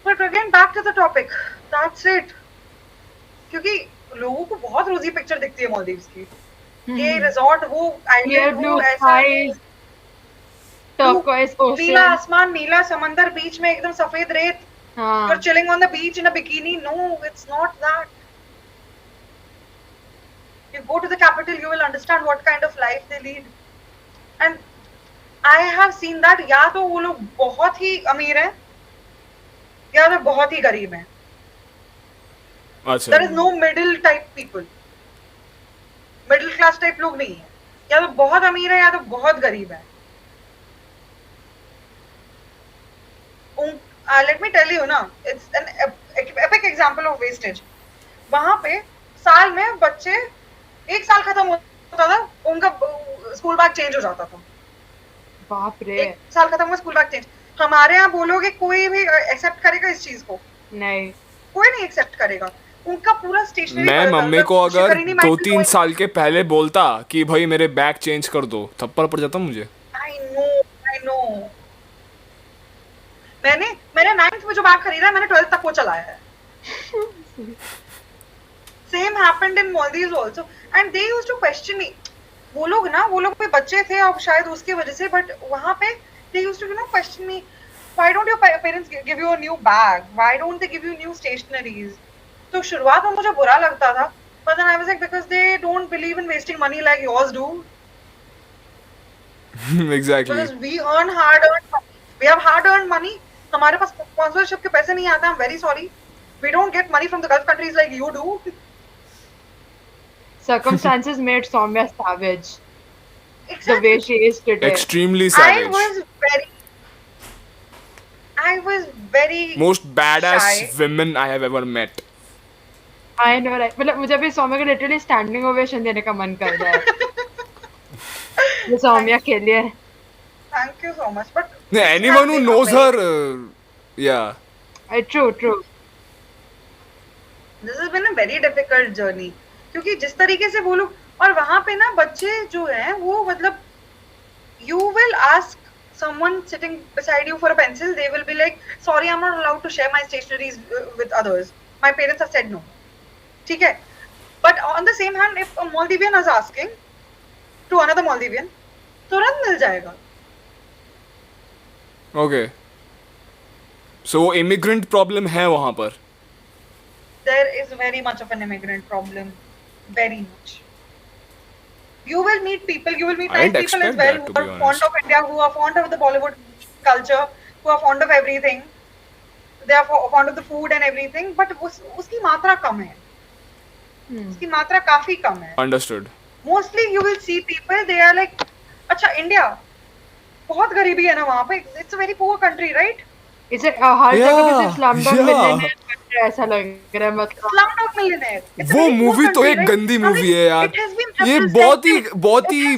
But again back to the topic. That's it. क्योंकि लोगों को बहुत रोजी पिक्चर दिखती है मालदीव्स की. ये रिजॉर्ट, वो क्लियर आइलैंड, ब्लू वो ऐसा, स्काईज, टर्कोइज नीला ओशन. आसमान, नीला समंदर, बीच में एकदम सफेद रेत. हाँ. You're chilling on the beach in a bikini. No, it's not that. You go to the capital, you will understand what kind of life they lead. And I have seen that. या तो वो लोग बहुत ही अमीर हैं, या तो बहुत ही गरीब हैं. अच्छा. There is no middle type people. Middle class type लोग नहीं है. या तो बहुत अमीर है या तो बहुत गरीब है. Let me tell you ना, it's an epic example of wastage. वहाँ पे साल में बच्चे, एक साल खत्म होता था उनका स्कूल बैग चेंज हो जाता था. बाप रे. एक साल खत्म हुआ स्कूल बैग चेंज. हमारे यहाँ बोलोगे कोई भी एक्सेप्ट करेगा इस चीज को? नहीं. कोई नहीं एक्सेप्ट करेगा. उनका पूरा स्टेशनरी. मैं मम्मी को अगर 2-3 साल के पहले बोलता कि भाई मेरे बैग चेंज कर दो, थप्पड़ पड़ जाता मुझे. I know. मैंने 9th में जो बैग खरीदा, मैंने 12th तक वो चलाया है. Same happened in Maldives also, and they used to question me. वो लोग भी बच्चे थे अब शायद उसकी वजह से, but वहाँ पे they used to question me. Why don't your parents give you a new bag? Why don't they give you new stationeries? तो शुरुआत में मुझे बुरा लगता था, but then I was like, because they don't believe in wasting money like yours do. Exactly. Because we earn hard-earned money. We have hard-earned money. हमारे पास sponsorship के पैसे नहीं आते. I'm very sorry. We don't get money from the Gulf countries like you do. Circumstances made Soumya savage. the way she is today. Extremely I savage. was very Most badass shy. women I have ever met. I know, right? मतलब मुझे अभी सौम्या को literally standing ovation देने का मन कर रहा है ये सौम्या के लिए. Thank you so much. But No, this anyone has who been a knows very- her, yeah. True. This has been a very difficult journey. क्योंकि जिस तरीके से वो लोग और वहाँ पे ना बच्चे जो हैं वो मतलब you will ask someone sitting beside you for a pencil, they will be like, sorry, I'm not allowed to share my stationeries with others. My parents have said no. ठीक है. But on the same hand, if a Maldivian is asking to another Maldivian, तुरंत मिल जाएगा. Okay. So immigrant problem है वहाँ पर. There is very much of an immigrant problem. Very much. You will meet people, you will meet I nice didn't people as expect well that, who to are be fond honest. of India, who are fond of the Bollywood culture, who are fond of everything. They are fond of the food and everything, but उसकी मात्रा कम है. उसकी मात्रा काफी कम है. Understood. Mostly you will see people, they are like, अच्छा India, बहुत गरीबी है ना वहाँ पे. It's a very poor country, right? इसे हर जगह पे सिर्फ Yeah, स्लमडॉग yeah. मिलियनेयर बन रहा है, ऐसा लग रहा है मतलब. Slumdog Millionaire. It's a वो very poor मूवी तो country, एक right? गंदी I मूवी mean, है यार. it has been ये represented- बहुत ही it has been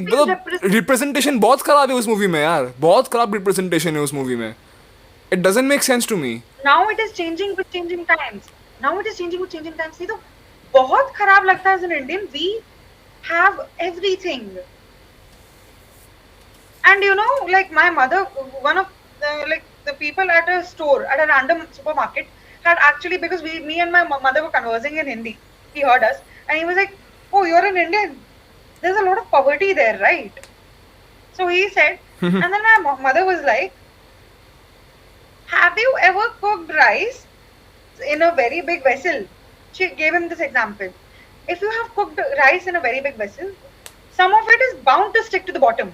मतलब represented- रिप्रेजेंटेशन बहुत खराब है उस मूवी में यार. बहुत खराब रिप्रेजेंटेशन है उस मूवी में. It doesn't make sense to me. Now it is changing with changing times. नहीं तो बहुत खराब लगता है as an Indian. We have everything. And you know, like my mother, one of the people at a store, at a random supermarket, had actually, because me and my mother were conversing in Hindi. He heard us and he was like, "Oh, you're an Indian. There's a lot of poverty there, right?" So he said, and then my mother was like, "Have you ever cooked rice in a very big vessel?" She gave him this example. If you have cooked rice in a very big vessel, some of it is bound to stick to the bottom.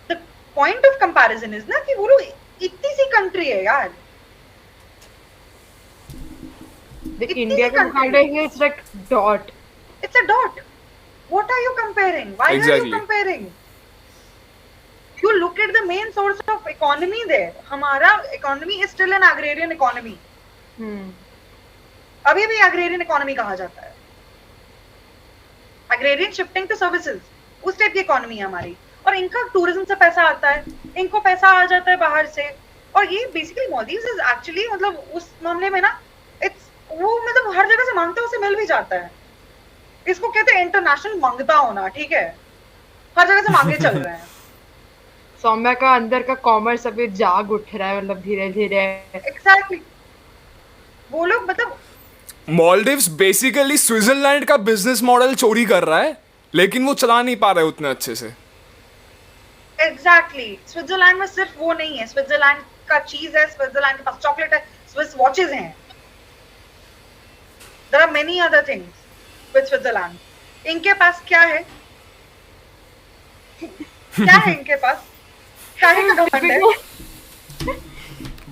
The point of comparison is ना कि वो लोग इतनी सी country है यार. The इतनी India सी का country. मुकाबले है, it's like dot. It's a dot. What are you comparing? Why are Exactly. you comparing? You look at the main source of economy there. हमारा economy is still an agrarian economy. अभी भी agrarian economy कहा जाता है. Agrarian shifting to services. उस type की economy है हमारी. और इनका tourism से पैसा आता है. इनको पैसा आ जाता है बाहर से. और ये basically Maldives is actually मतलब उस मामले में ना it's वो मतलब हर जगह से मांगते हैं उसे मिल भी जाता है. इसको कहते हैं इंटरनेशनल मांगता होना. ठीक है. हर जगह से मांगे चल रहे हैं. सौम्या का अंदर का कॉमर्स अभी जाग उठ रहा है मतलब धीरे धीरे. Exactly. वो लोग मतलब Maldives बेसिकली स्विट्जरलैंड का बिजनेस मॉडल चोरी कर रहा है लेकिन वो चला नहीं पा रहा है उतने अच्छे से. एग्जैक्टली स्विट्जरलैंड में सिर्फ वो नहीं है. स्विट्जरलैंड का चीज है, स्विट्जरलैंड के पास चॉकलेट है, स्विस वॉचेस हैं. There are many other things with Switzerland. इनके पास क्या है? क्या है इनके पास? क्या है गवर्नमेंट है?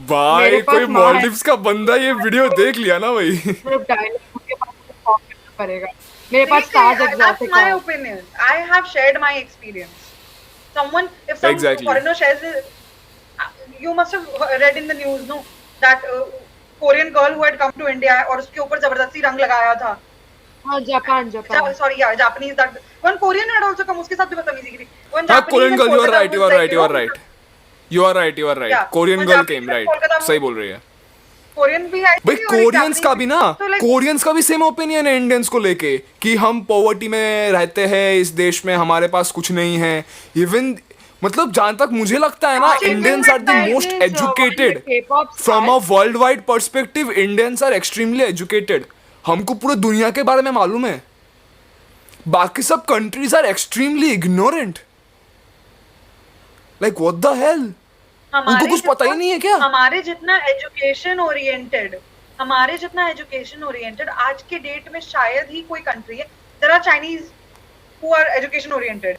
भाई मेरे पास कोई माँ है. मालदीव्स का बंदा ये वीडियो देख लिया ना भाई. सिर्फ डायलॉग के पास परफॉर्म करना पड़ेगा. मेरे पास स्टार्स That's एग्जॉटिक my है. opinion. I have shared my experience. If some Exactly. foreigner shares it, you must have read in the news, no, that Korean girl who had come to India और उसके ऊपर जबरदस्ती रंग लगाया था. हाँ Japan. Sorry, yeah, Japanese. That one Korean had also come. उसके साथ भी बदतमीजी की थी. One हाँ, Japanese Korean in girl you are Kolkata right was you are like, right you you are know, right you are right you are right. Yeah. Korean और girl Japanese came in right. Kolkata was- सही बोल रही है Korean भी है. भाई. Koreans का भी ना तो like, कोरियंस का भी सेम ओपिनियन है इंडियंस को लेके कि हम पॉवर्टी में रहते हैं इस देश में, हमारे पास कुछ नहीं है. इवन मतलब जहां तक मुझे लगता है ना हाँ, Indians are the Chinese most is, educated K-pop from a stars. World wide perspective. Indians are extremely educated. हमको पूरे दुनिया के बारे में मालूम है. बाकी सब countries are extremely ignorant. Like what the hell. उनको कुछ पता ही नहीं है क्या? हमारे जितना एजुकेशन ओरिएंटेड आज के डेट में शायद ही कोई कंट्री है. There are Chinese who are education oriented.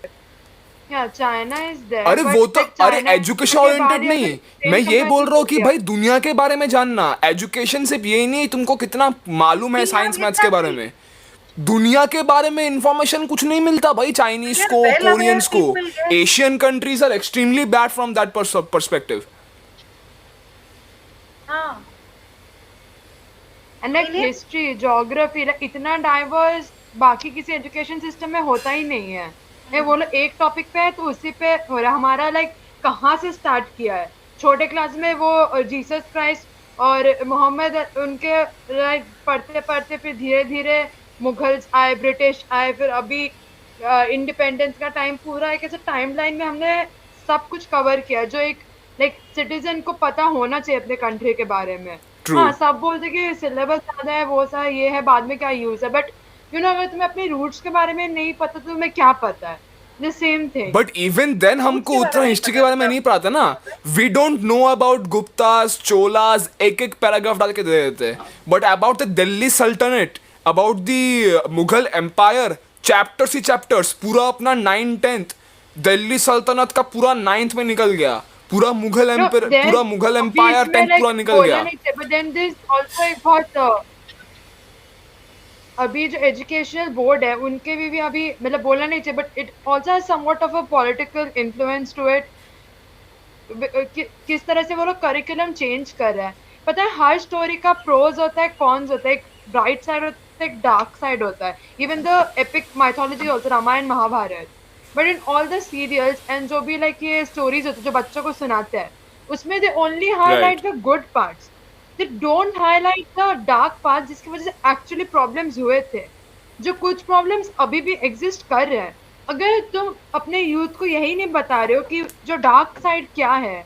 Yeah, China is there. अरे but वो तो like अरे China एजुकेशन के ओरिएंटेड बाद नहीं. ये मैं ये बोल रहा हूँ कि India. भाई दुनिया के बारे में जानना. एजुकेशन सिर्फ यही नहीं तुमको कितना मालूम है We साइंस have मैथ्स के बारे में. दुनिया के बारे में इंफॉर्मेशन कुछ नहीं मिलता भाई चाइनीज They're को, well aware कोरियंस को. people, yes. Asian countries are extremely bad from that perspective. हाँ एंड लाइक इन्हें- हिस्ट्री ज्योग्राफी लाइक इतना डाइवर्स बाकी किसी एजुकेशन सिस्टम में होता ही नहीं है. वो लोग एक टॉपिक पे है तो उसी पे हो रहा है. हमारा लाइक कहाँ से स्टार्ट किया है. छोटे क्लास में वो जीसस क्राइस्ट और मोहम्मद उनके लाइक पढ़ते पढ़ते फिर धीरे धीरे मुगल्स आए, ब्रिटिश आए, फिर अभी इंडिपेंडेंस का टाइम, पूरा एक ऐसे टाइमलाइन में हमने सब कुछ कवर किया जो एक लाइक सिटीजन को पता होना चाहिए अपने कंट्री के बारे में. True. हाँ, सब बोलते कि सिलेबस ज्यादा है, वो सा ये है, बाद में क्या यूज है, बट यू नो अगर तुम्हें अपने रूट्स के बारे में नहीं पता तो तुम्हें क्या पता है. The same thing. But even then हमको उसके उतना बारे में हिस्ट्री के बारे में नहीं पता ना. We don't know about Guptas, Cholas, एक एक पैराग्राफ डाल के दे देते हैं. But about the Delhi Sultanate, about the Mughal empire, chapters ही चैप्टर्स. पूरा अपना 9th-10th दिल्ली सल्तनत का पूरा 9th में निकल गया. पूरा मुगल एम्पायर, पूरा मुगल एम्पायर 10th पूरा निकल गया. बट देन दिस आल्सो एक बहुत अभी जो एजुकेशनल बोर्ड है उनके भी अभी मतलब बोलना नहीं चाहिए, but it also has somewhat of a political influence to it. किस तरह से वो लोग करिकुलम चेंज कर रहा है. पता है हर स्टोरी का प्रोज होता है, कॉन्स होता है, एक ब्राइट साइड होता है, एक डार्क साइड होता है. Even the epic mythology also, Ramayana Mahabharata. But in all the serials and जो भी लाइक ये स्टोरीज होते हैं जो बच्चों को सुनाते हैं, उसमें they only highlight the good parts. They don't highlight the dark part जिसकी वजह से एक्चुअली प्रॉब्लम्स हुए थे, जो कुछ प्रॉब्लम्स अभी भी एग्जिस्ट कर रहे हैं. अगर तुम अपने यूथ को यही नहीं बता रहे हो कि जो डार्क साइड क्या है,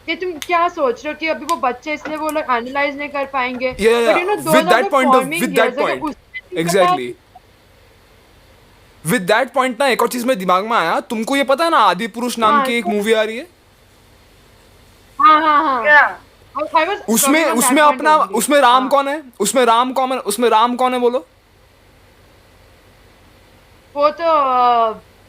ये तुम क्या सोच रहे हो कि अभी वो बच्चे इसलिए वो लोग एनालाइज नहीं कर पाएंगे. Yeah. But you know, With those are that the point of- forming with that years. अगर point. उसमें नहीं Exactly. पता- विद दैट पॉइंट ना एक और चीज मेरे दिमाग में आया. तुमको ये पता है ना आदि पुरुष नाम हाँ, की एक तो- मूवी आ रही है. हाँ हाँ हाँ. क्या I was उसमें talking on उसमें that point अपना only. उसमें राम हाँ. कौन है? उसमें राम कौन है बोलो? वो तो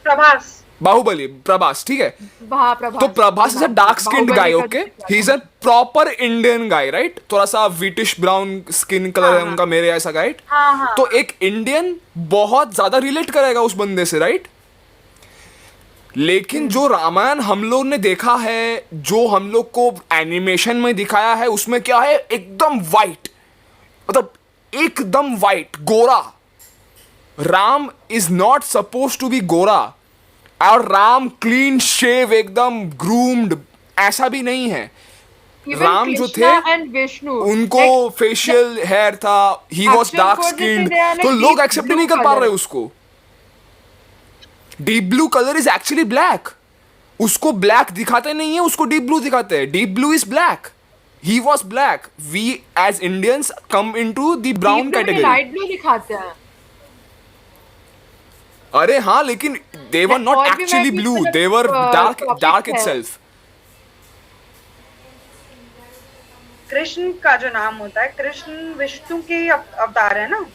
प्रभास बाहुबली, प्रभास. ठीक है. हाँ, प्रभास. तो Prabhas is a dark skinned guy. Baahubali okay, का ही is a proper Indian guy, right? थोड़ा सा विटिश ब्राउन स्किन कलर है हाँ, उनका, मेरे ऐसा, राइट? हाँ हाँ तो एक इंडियन बहुत ज्यादा रिलेट करेगा उस बंदे से, राइट? लेकिन जो रामायण हम लोग ने देखा है, जो हम लोग को एनिमेशन में दिखाया है, उसमें क्या है? एकदम वाइट, मतलब एकदम वाइट, गोरा. Ram is not suppose to be गोरा. और राम क्लीन शेव, एकदम ग्रूम्ड, ऐसा भी नहीं है. Even राम जो Krishna थे and Vishnu, उनको like, फेशियल हेयर था, he was Actual dark code जैसे स्किन्ड. they are like तो लोग deep एक्सेप्ट blue नहीं कर पा color. रहे उसको. Deep blue colour is actually black. उसको ब्लैक दिखाते नहीं है, उसको डीप ब्लू दिखाते हैं. Deep blue is black. He was black. We as Indians come into the brown category. Light blue दिखाते हैं. अरे हाँ, लेकिन दे वर नॉट और भी एक्चुअली मैं भी ब्लू, मतलब, दे वर डार्क topic डार्क है. इटसेल्फ. कृष्ण का जो नाम होता है, कृष्ण विष्णु के ही अवतार है ना.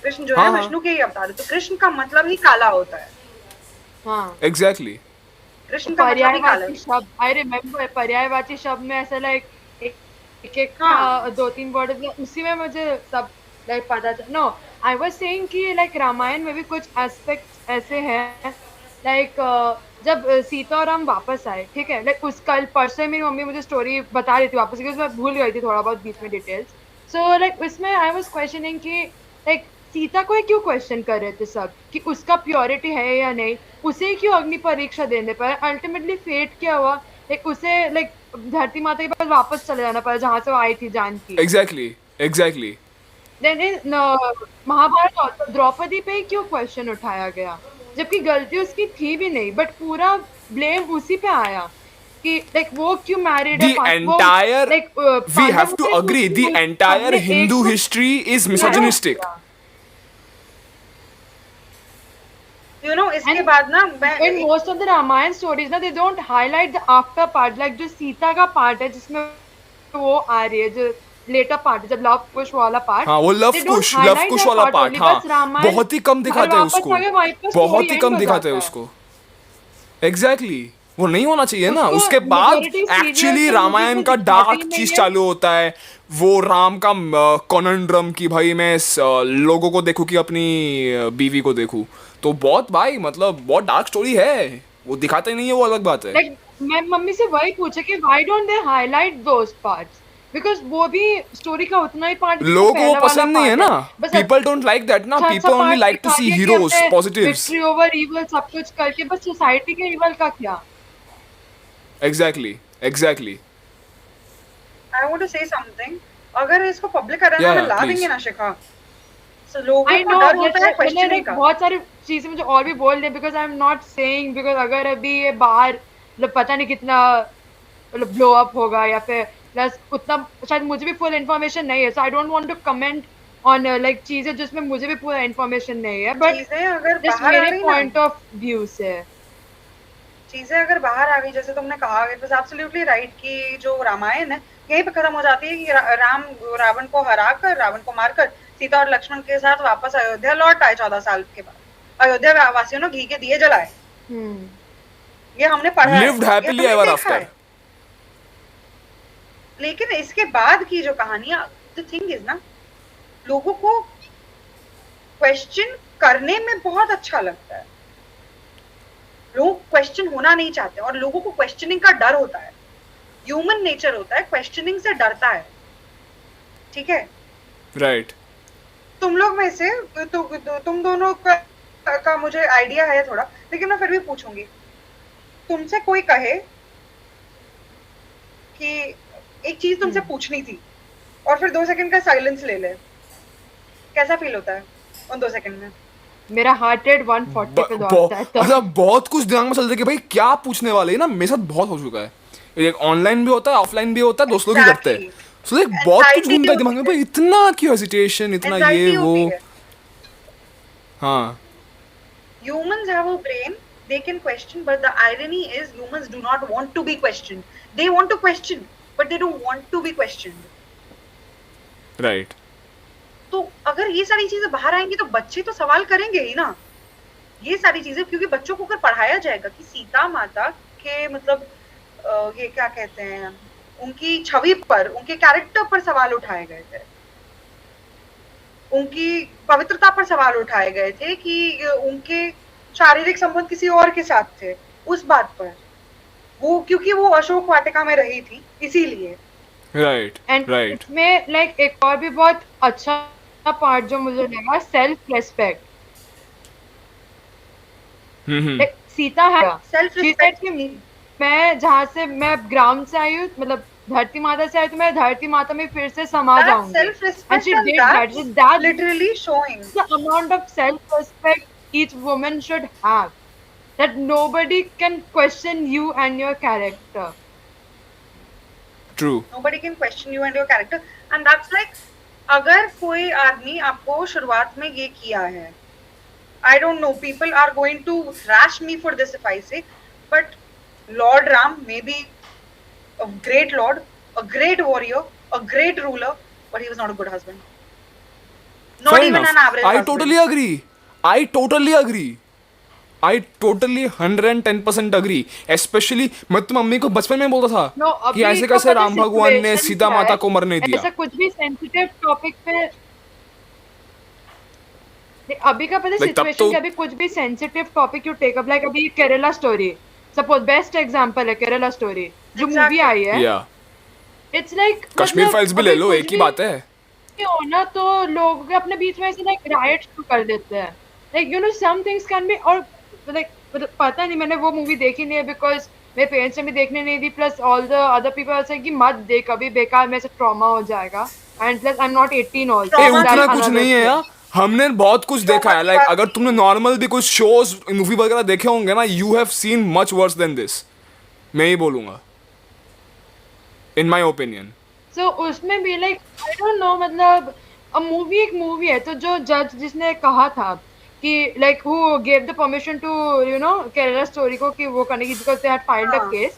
कृष्ण जो हाँ, है हाँ. विष्णु के ही अवतार है, तो कृष्ण का मतलब ही काला होता है. हाँ. एग्जैक्टली. कृष्ण का मतलब ही काला पर्यायवाची शब्द, आई रिमेम्बर पर्यायवाची शब्द में ऐसा लाइक एक हाँ. 2-3 वर्ड उसी में मुझे सब लाइक पता था. नो, आई वाज सेइंग कि लाइक रामायण में भी कुछ एस्पेक्ट्स ऐसे हैं लाइक जब सीता और राम वापस आए, ठीक है, लाइक उस कल परसों मेरी मम्मी मुझे स्टोरी बता रही थी वापस, क्योंकि मैं भूल गई थी थोड़ा बहुत बीच में डिटेल्स. सो लाइक उसमें आई वाज क्वेश्चनिंग कि लाइक सीता को क्यों क्वेश्चन कर रहे थे सब कि उसका प्योरिटी है या नहीं, उसे क्यों अग्नि परीक्षा देने पर. अल्टीमेटली फेट क्या हुआ, लाइक उसे लाइक धरती माता के पास वापस चले जाना पड़ा जहाँ से वो आई थी Janaki. Exactly. Then in Mahabharat also, Draupadi पे ही क्यों क्वेश्चन उठाया गया जबकि गलती उसकी थी भी नहीं, बट पूरा ब्लेम उसी पे आया कि लाइक वो क्यों मैरिड The है. entire, we have to agree, the entire Hindu history is misogynistic. You know. इसके And- बाद ना In most of the Ramayan stories ना, they don't highlight the after part, like जो सीता का पार्ट है जिसमें वो आ रही है, जो लेटर पार्ट है, जब लव कुश वाला पार्ट. हाँ, वो लव कुश वाला पार्ट, हाँ, बहुत ही कम दिखाते हैं उसको, बहुत ही कम दिखाते हैं उसको. एग्जैक्टली. वो नहीं होना चाहिए ना। उसको उसके बाद majority serials एक्चुअली और रामायण movies का में दिखाते ही डार्क नहीं चीज है। चालू होता है। वो राम का कॉनंड्रम की भाई मैं लोगों को देखूं कि अपनी बीवी को देखूं। तो बहुत भाई मतलब बहुत डार्क स्टोरी है। वो दिखाते नहीं है, वो अलग बात है। लाइक मैं मम्मी से वही पूछा कि why don't they highlight those parts, because वो भी स्टोरी का उतना ही पार्ट जितना लोगों को वो पहला वाला पसंद नहीं है पार्ट ना। है। बस पीपल डोंट लाइक दैट ना। अच्छा अच्छा people only part like to दिखा सी दिया कि हीरोज हमने पॉजिटिव्स। विक्ट्री ओवर इविल सब कुछ करके, बस सोसाइटी के इविल का क्या। Exactly exactly. I want to say something. अगर इसको पब्लिक अरेना या में ला प्लीज। देंगे ना शिखा, तो लोगों आई को नो डर होता है मैंने क्वेश्चनिंग का। बहुत सारी चीजें मुझे और भी बोल दे, because I am not saying, because अगर अभी ये बाहर मतलब पता नहीं कितना मतलब ब्लो अप होगा या फिर प्लस उतना शायद मुझे भी फुल इन्फॉर्मेशन नहीं है, so I don't want to comment on like चीजें जिसमें मुझे भी पूरा इन्फॉर्मेशन नहीं है, बट चीजें अगर जस्ट बाहर आ मेरे गई ना, पॉइंट ऑफ व्यू से। चीजें अगर बाहर आ गई, जैसे तुमने कहा, इट वाज एब्सोल्युटली राइट कि जो रामायण है यहीं पे खत्म हो जाती है कि राम रावण को हरा कर, रावण को मारकर सीता और लक्ष्मण के साथ वापस अयोध्या लौट आए 14 साल के बाद। अयोध्या वासियों ने घी के दिए जलाए। हम्म। ये हमने पढ़ा है, लिव्ड ये हैप्पीली हमने एवर देखा आफ्टर। है। लेकिन इसके बाद की जो कहानियां, द थिंग इज ना, लोगों को क्वेश्चन करने में बहुत अच्छा लगता है। लोग क्वेश्चन होना नहीं चाहते और लोगों को क्वेश्चनिंग का डर होता है। ह्यूमन नेचर होता है, क्वेश्चनिंग से डरता है। ठीक है, राइट। तुम लोग में से तुम दोनों का मुझे आइडिया है थोड़ा, लेकिन मैं फिर भी पूछूंगी। तुमसे कोई कहे कि एक चीज तुमसे पूछनी थी और फिर 2 सेकंड का साइलेंस ले ले, कैसा फील होता है उन 2 सेकंड में? मेरा हार्ट रेट 140 पे दौड़ता है अच्छा, तब। बहुत कुछ दिमाग में चलता है कि भाई क्या पूछने वाले हैं ना। मेरे साथ बहुत हो चुका है। एक ऑनलाइन भी होता है, ऑफलाइन भी होता है, दोस्त लोग भी करते हैं। एग्जैक्टली, सो लाइक बहुत कुछ एंजाइटी घूमता है दिमाग होती में, है, भाई इतना क्यों हेजिटेशन, इतना ये एंजाइटी वो। होती है। हाँ Humans have a brain, they can question, but the irony is humans do not want to be questioned. They want to question, but they don't want to be questioned. Right. तो अगर ये सारी चीजें बाहर आएंगी तो बच्चे तो सवाल करेंगे ही ना। ये सारी चीजें, क्योंकि बच्चों को अगर पढ़ाया जाएगा कि सीता माता के मतलब ये क्या कहते हैं, उनकी छवि पर, उनके कैरेक्टर पर सवाल उठाए गए थे, उनकी पवित्रता पर सवाल उठाए गए थे कि उनके शारीरिक संबंध किसी और के साथ थे, उस बात पर वो, क्योंकि वो अशोक वाटिका में रही थी इसीलिए। Right and right. इसमें लाइक एक और भी बहुत अच्छा पार्ट जो मुझे लगा, सेल्फ रेस्पेक्ट। लाइक सीता है सेल्फ she said रिस्पेक्ट। कि मैं जहाँ से मैं ग्राउंड से आई हूँ, मतलब धरती माता से आई, तो मैं धरती माता में फिर से समा That's जाऊंगी। self-respect, And she and did that. that's That's literally showing. the amount of self-respect each woman should have. That nobody can question you and your character. True. Nobody can question you and your character, and that's like, अगर कोई आदमी आपको शुरुआत में ये किया है, I don't know, people are going to thrash me for this if I say, but Lord Ram may be a great lord, a great warrior, a great ruler, but he was not a good husband. Not Fair even enough. an average I husband. totally agree. I totally agree. I totally 110% agree. Especially मैं तो mummy को बचपन में बोलता था No, कि अभी ऐसे का कैसे पता राम भगवान ने situation सीता क्या माता है, को मरने दिया। ऐसा कुछ भी सेंसिटिव टॉपिक पे अभी का पता Like, तब सिचुएशन तो कि अभी कुछ भी sensitive topic you take up, like अभी Kerala story suppose best example है, केरला स्टोरी जो मूवी Exactly. आई है, या इट्स लाइक कश्मीर फाइल्स भी ले लो, एक ही बात है। होना तो लोग अपने बीच में ऐसे लाइक राइट कर देते हैं, like you know some things can be, और लाइक पता नहीं, मैंने वो मूवी देखी नहीं है बिकॉज मेरे पेरेंट्स ने भी देखने नहीं दी, plus all the other people से कि मत देख अभी, बेकार में से ट्रॉमा हो जाएगा, and plus I am not 18 also. A Trauma उतना की कुछ बात नहीं है यार, हमने बहुत कुछ देखा है। की लाइक बात अगर नहीं तुमने है। नॉर्मल भी कुछ शोज मूवी वगैरह देखे होंगे ना, you have seen much worse than this. मैं ही बोलूंगा, इन माय ओपिनियन। सो उसमें भी लाइक आई डोंट नो, मतलब मूवी एक मूवी है, तो जो जज जिसने कहा था कि like who gave the permission to you know Kerala Story को कि वो करने की, because they had filed a हाँ। केस,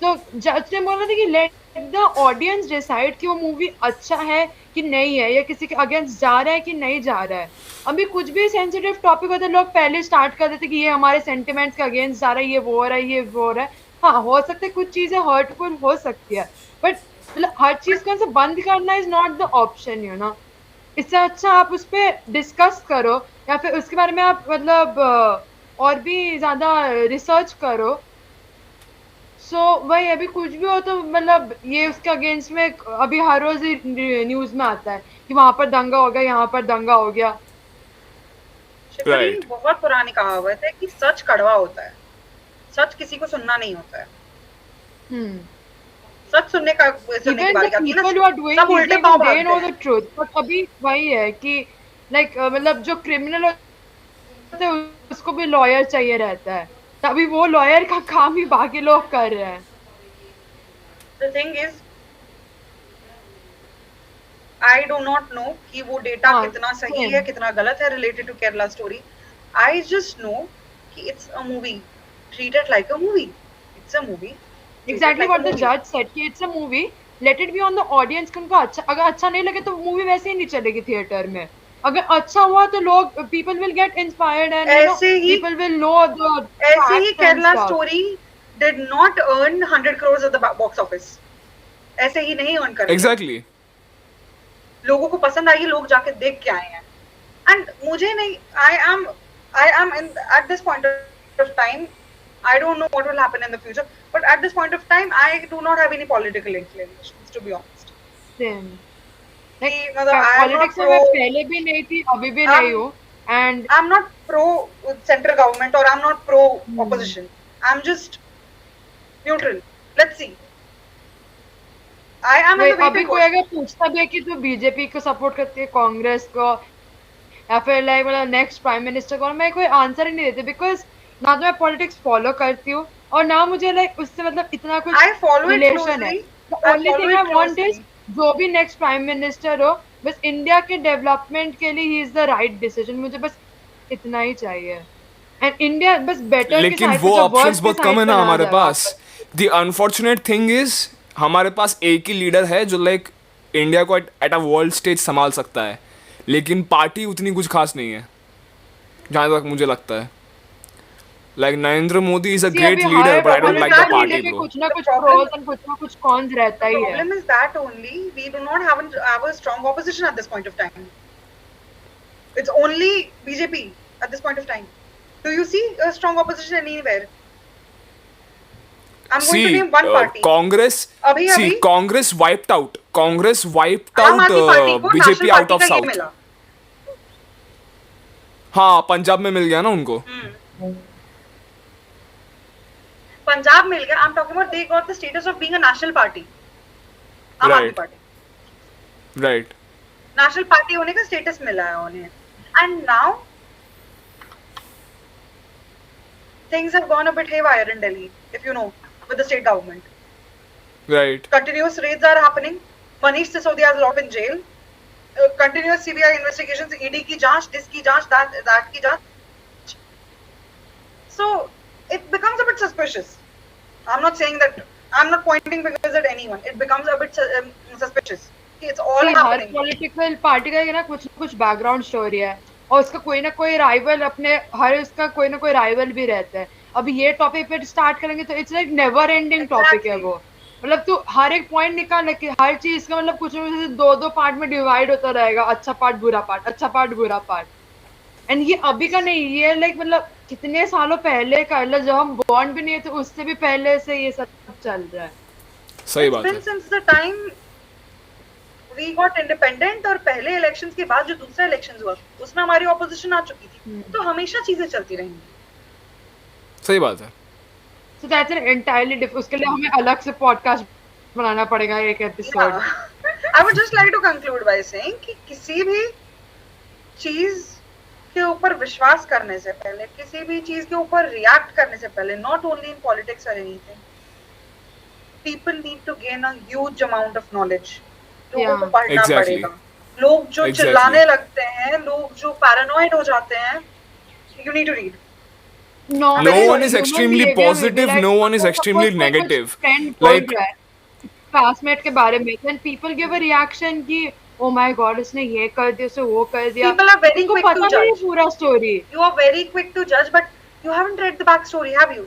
तो जज ने बोला था कि लेट द ऑडियंस डिसाइड कि वो मूवी अच्छा है कि नहीं है, या किसी के अगेंस्ट जा रहा है कि नहीं जा रहा है। अभी कुछ भी सेंसिटिव टॉपिक होता है, लोग पहले स्टार्ट कर देते कि ये हमारे सेंटिमेंट्स के अगेंस्ट जा रहा है, ये वो हो रहा है, ये वो हो रहा है। हाँ, हो सकता है कुछ चीजें हर्टफुल हो सकती है, बट मतलब हर चीज को ऐसे बंद करना is not the option, you know. इससे अच्छा आप उस पे डिस्कस करो, या फिर उसके बारे में आप मतलब और भी ज्यादा रिसर्च करो। सो वही, अभी कुछ भी हो तो मतलब ये उसके अगेंस्ट में अभी हर रोज ही न्यूज में आता है कि वहां पर दंगा हो गया, यहाँ पर दंगा हो गया। शिफरी, Right. बहुत पुरानी कहावत है कि सच कड़वा होता है, सच किसी को सुनना नहीं होता है। हम्म सच सुनने की इवन द बारी आती है ना, पीपल हु आर डूइंग सब दिस उल्टे थिंग्स पांव दे भागते नो हैं। द ट्रुथ, बट अभी वही है कि लाइक मतलब जो क्रिमिनल होते हैं उसको भी लॉयर चाहिए रहता है, तभी वो लॉयर का काम ही बाकी लोग कर रहे हैं। The thing is, I do not know कि वो डेटा हाँ, कितना सही है same. कितना गलत है related to Kerala story. I just know कि it's a movie, treat it like a movie, it's a movie, Exactly what the judge said कि it's a movie, let it be on the audience कि उनको अच्छा, अगर अच्छा नहीं लगे तो मूवी वैसे ही नहीं चलेगी थिएटर में। अगर अच्छा हुआ तो लोग people will get inspired and you know ऐसे ही people will know the ऐसे ही facts and Kerala stuff. Story did not earn 100 crores at the box office, ऐसे ही नहीं अर्न कर लिया। Exactly. लोगों को पसंद आई, लोग जाके देख के आए हैं। एंड मुझे नहीं, I am in at this point of time, I don't know what will happen in the future, but at this point of time I do not have any political inclinations to be honest. Same. कि Like मतलब I am not politics में pro, मैं पहले भी नहीं थी, अभी भी नहीं हूँ। And I am not pro central government और I am not pro opposition, I am just neutral. Let's see, I am in the अभी वेटिंग कोई अगर पूछता भी है कि तू बीजेपी को सपोर्ट करती है, कांग्रेस को, या फिर लाइक मतलब नेक्स्ट प्राइम मिनिस्टर को, मैं कोई आंसर ही नहीं देती, बिकॉज ना तो मैं पॉलिटिक्स फॉलो करती हूँ और ना मुझे लाइक उससे मतलब इतना कुछ I follow it रिलेशन है। closely. The I only follow thing it I want is closely. जो भी नेक्स्ट प्राइम मिनिस्टर हो, बस इंडिया के डेवलपमेंट के लिए he is the right decision, मुझे बस इतना ही चाहिए। एंड इंडिया बस बेटर के लेकिन साइड पे वो जो ऑप्शंस वर्स्ट के बहुत कम साइड है पे ना ना हमारे जाए पास। वापस। द अनफॉर्चुनेट थिंग इज हमारे पास एक ही लीडर है जो लाइक इंडिया को एट अ वर्ल्ड स्टेज संभाल सकता है, लेकिन पार्टी उतनी कुछ खास नहीं है जहाँ तक मुझे लगता है। Like Narendra Modi is a See, great अभी लीडर हर but I don't like the that leader party के ब्रो। कुछ ना the कुछ problem, प्रोस और कुछ ना कुछ कॉन्स रहता the ही है। problem is that only we do not have a strong opposition at this point of time. It's only BJP at this point of time. Do you see a strong opposition anywhere? I'm going to C name one party. Congress, अभी सी अभी Congress wiped out, Congress wiped आम out आदमी party को BJP national out party of का ये south. मिला। हाँ, पंजाब में मिल गया ना उनको। पंजाब मिल गया। I'm talking about they got the status of being a national party. आम आदमी Right. Party right. National party होने का स्टेटस मिला है उन्हें। And now things have gone a bit haywire in Delhi, if you know, with the state government. Right. Continuous raids are happening. Manish Sisodia is locked in jail. Continuous CBI investigations, ED की जांच, this की जांच, that की जांच. So it becomes a bit suspicious. I'm not saying that, I'm not pointing fingers at anyone. It becomes a bit suspicious. It's all See, her happening. Political party का ना कुछ background story है, और उसका कोई ना कोई राइवल अपने, हर उसका कोई ना कोई राइवल भी रहता है। अभी ये टॉपिक पे स्टार्ट करेंगे तो it's like never ending topic है Exactly. वो। मतलब तू हर एक पॉइंट निकाल कि हर चीज का मतलब कुछ ना कुछ दो दो पार्ट में डिवाइड होता रहेगा, अच्छा पार्ट बुरा पार्ट, अच्छा पार्ट बुरा पार्ट। एंड ये अभी का नहीं, ये लाइक मतलब कितने सालों पहले का, मतलब जब हम बॉर्न भी नहीं है तो उससे भी पहले से ये सब चल रहा है। सही It's बात है। been since the time we got independent, और पहले इलेक्शंस के बाद जो दूसरा इलेक्शंस हुआ उसमें हमारी ऑपोजिशन आ चुकी थी, तो हमेशा चीजें चलती रहेंगी। सही बात है। So that's an entirely different, उसके लिए हमें अलग से पॉडकास्ट बनाना पड़ेगा, एक episode. I would just like to conclude by saying कि किसी भी चीज के ऊपर विश्वास करने से पहले, किसी भी चीज के ऊपर रिएक्ट करने से पहले, not only in politics or anything, people need to gain a huge amount of knowledge. लोगों को पढ़ना Exactly. पड़ेगा। लोग जो Exactly. चिल्लाने लगते हैं, लोग जो पैरानॉइड हो जाते हैं, you need to read. No very one is sorry. extremely positive, no one is extremely negative. Like, classmate के बारे में then people give a reaction कि oh my god उसने ये कर दिया उसने वो कर दिया People are very उसको quick to पता नहीं है judge. पूरा story You are very quick to judge, but you haven't read the backstory, have you?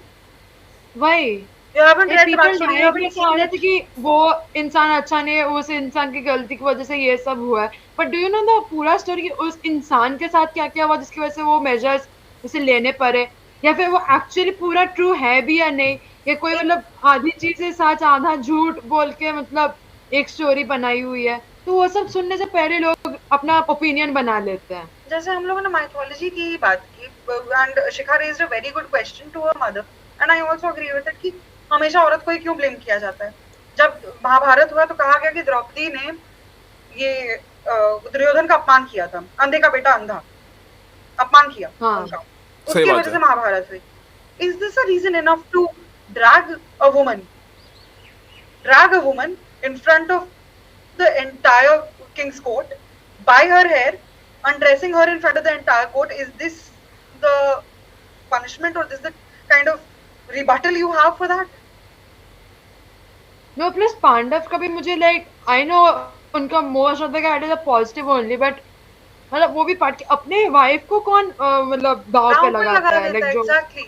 वही You haven't read the people backstory. You haven't directly seen रहे it. थे कि वो इंसान अच्छा नहीं है उस इंसान की गलती की वजह से ये सब हुआ है but do you know the पूरा स्टोरी उस इंसान के साथ क्या क्या हुआ जिसकी वजह से वो मेजर्स उसे लेने पड़े या फिर वो एक्चुअली पूरा ट्रू है भी या नहीं या कोई मतलब आधी चीजें सच आधा झूठ बोल के मतलब एक स्टोरी बनाई हुई है तो वो सब सुनने से पहले लोग अपना ओपिनियन बना लेते हैं जैसे हम लोगों ने माइथोलॉजी की ही बात की and Shikha raised a very good question to her mother and I also agree with it कि हमेशा औरत को ही क्यों ब्लेम किया जाता है जब महाभारत हुआ तो कहा गया कि द्रौपदी ने ये दुर्योधन का अपमान किया था अंधे का बेटा अंधा अपमान किया हाँ। उनका सही उसकी बात वजह है। से महाभारत हुई is this a reason enough to drag a woman in front of the entire king's court by her hair undressing her in front of the entire court is this the punishment or this the kind of rebuttal you have for that no plus Pandava का भी मुझे like I know उनका most of the character is positive only but मतलब वो भी part के अपने wife को कौन मतलब दाव पे दांव पे लगाता लगा है देता लाइक है जो exactly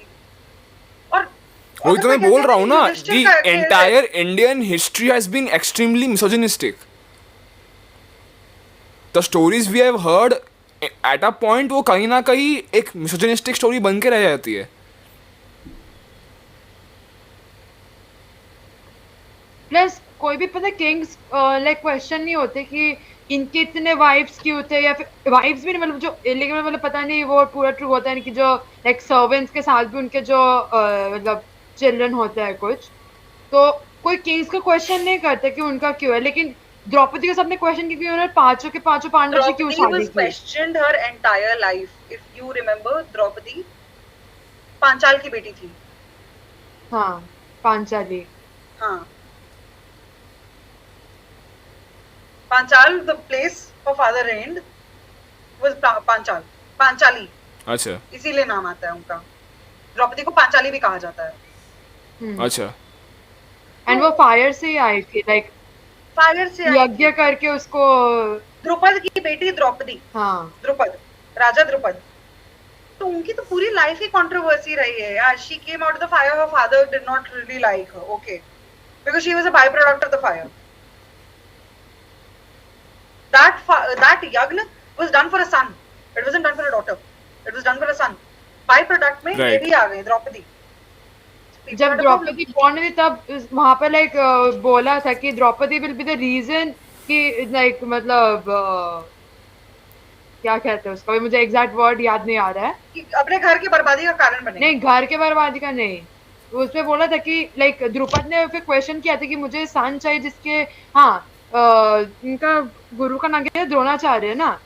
और वही तो मैं बोल रहा हूँ ना, युधिष्ठिर the का entire Indian history has been extremely misogynistic. The stories we have heard at a point वो कहीं ना कहीं एक misogynistic story बन के रह जाती है. प्लस कोई भी पता किंग्स लाइक क्वेश्चन नहीं होते कि इनके इतने वाइफ्स क्यों थे या फिर वाइफ्स भी नहीं मतलब जो लेकिन मतलब पता नहीं वो पूरा ट्रू होता है कि जो लाइक सर्वेंट्स के साथ भी उनके जो मतलब चिल्ड्रन होते हैं कुछ तो कोई किंग्स का क्वेश्चन नहीं करते कि उनका क्यों है लेकिन द्रौपदी का सबने क्वेश्चन की उन्होंने पांचों के पांचों पांडव से क्यों Draupadi शादी was की questioned her entire life if you remember Draupadi Panchal की बेटी थी हाँ पांचाली हाँ Panchal, the place her father reigned was Panchal, Panchali. अच्छा इसीलिए नाम आता है उनका द्रौपदी को पांचाली भी कहा जाता है अच्छा एंड वो फायर से ही आई थी लाइक फायर से आई यज्ञ करके उसको द्रुपद की बेटी द्रौपदी हाँ द्रुपद राजा द्रुपद तो उनकी तो पूरी लाइफ ही कंट्रोवर्सी रही है यार she came out the fire her father did not really like her okay because she was a by product of the fire that yagna was done for a son it wasn't done for a daughter it was done for a son by product में ये Right. भी आ गई द्रौपदी जब Draupadi born हुई तब वहां पे like बोला था कि Draupadi will be the reason कि लाइक मतलब क्या कहते हैं उसका भी मुझे एग्जैक्ट वर्ड याद नहीं आ रहा है कि अपने घर की बर्बादी का कारण बने नहीं घर के बर्बादी का नहीं उसमें बोला था कि लाइक द्रुपद ने फिर क्वेश्चन किया था कि मुझे सन चाहिए जिसके हाँ इनका गुरु का नाम क्या है द्रोणाचार्य ना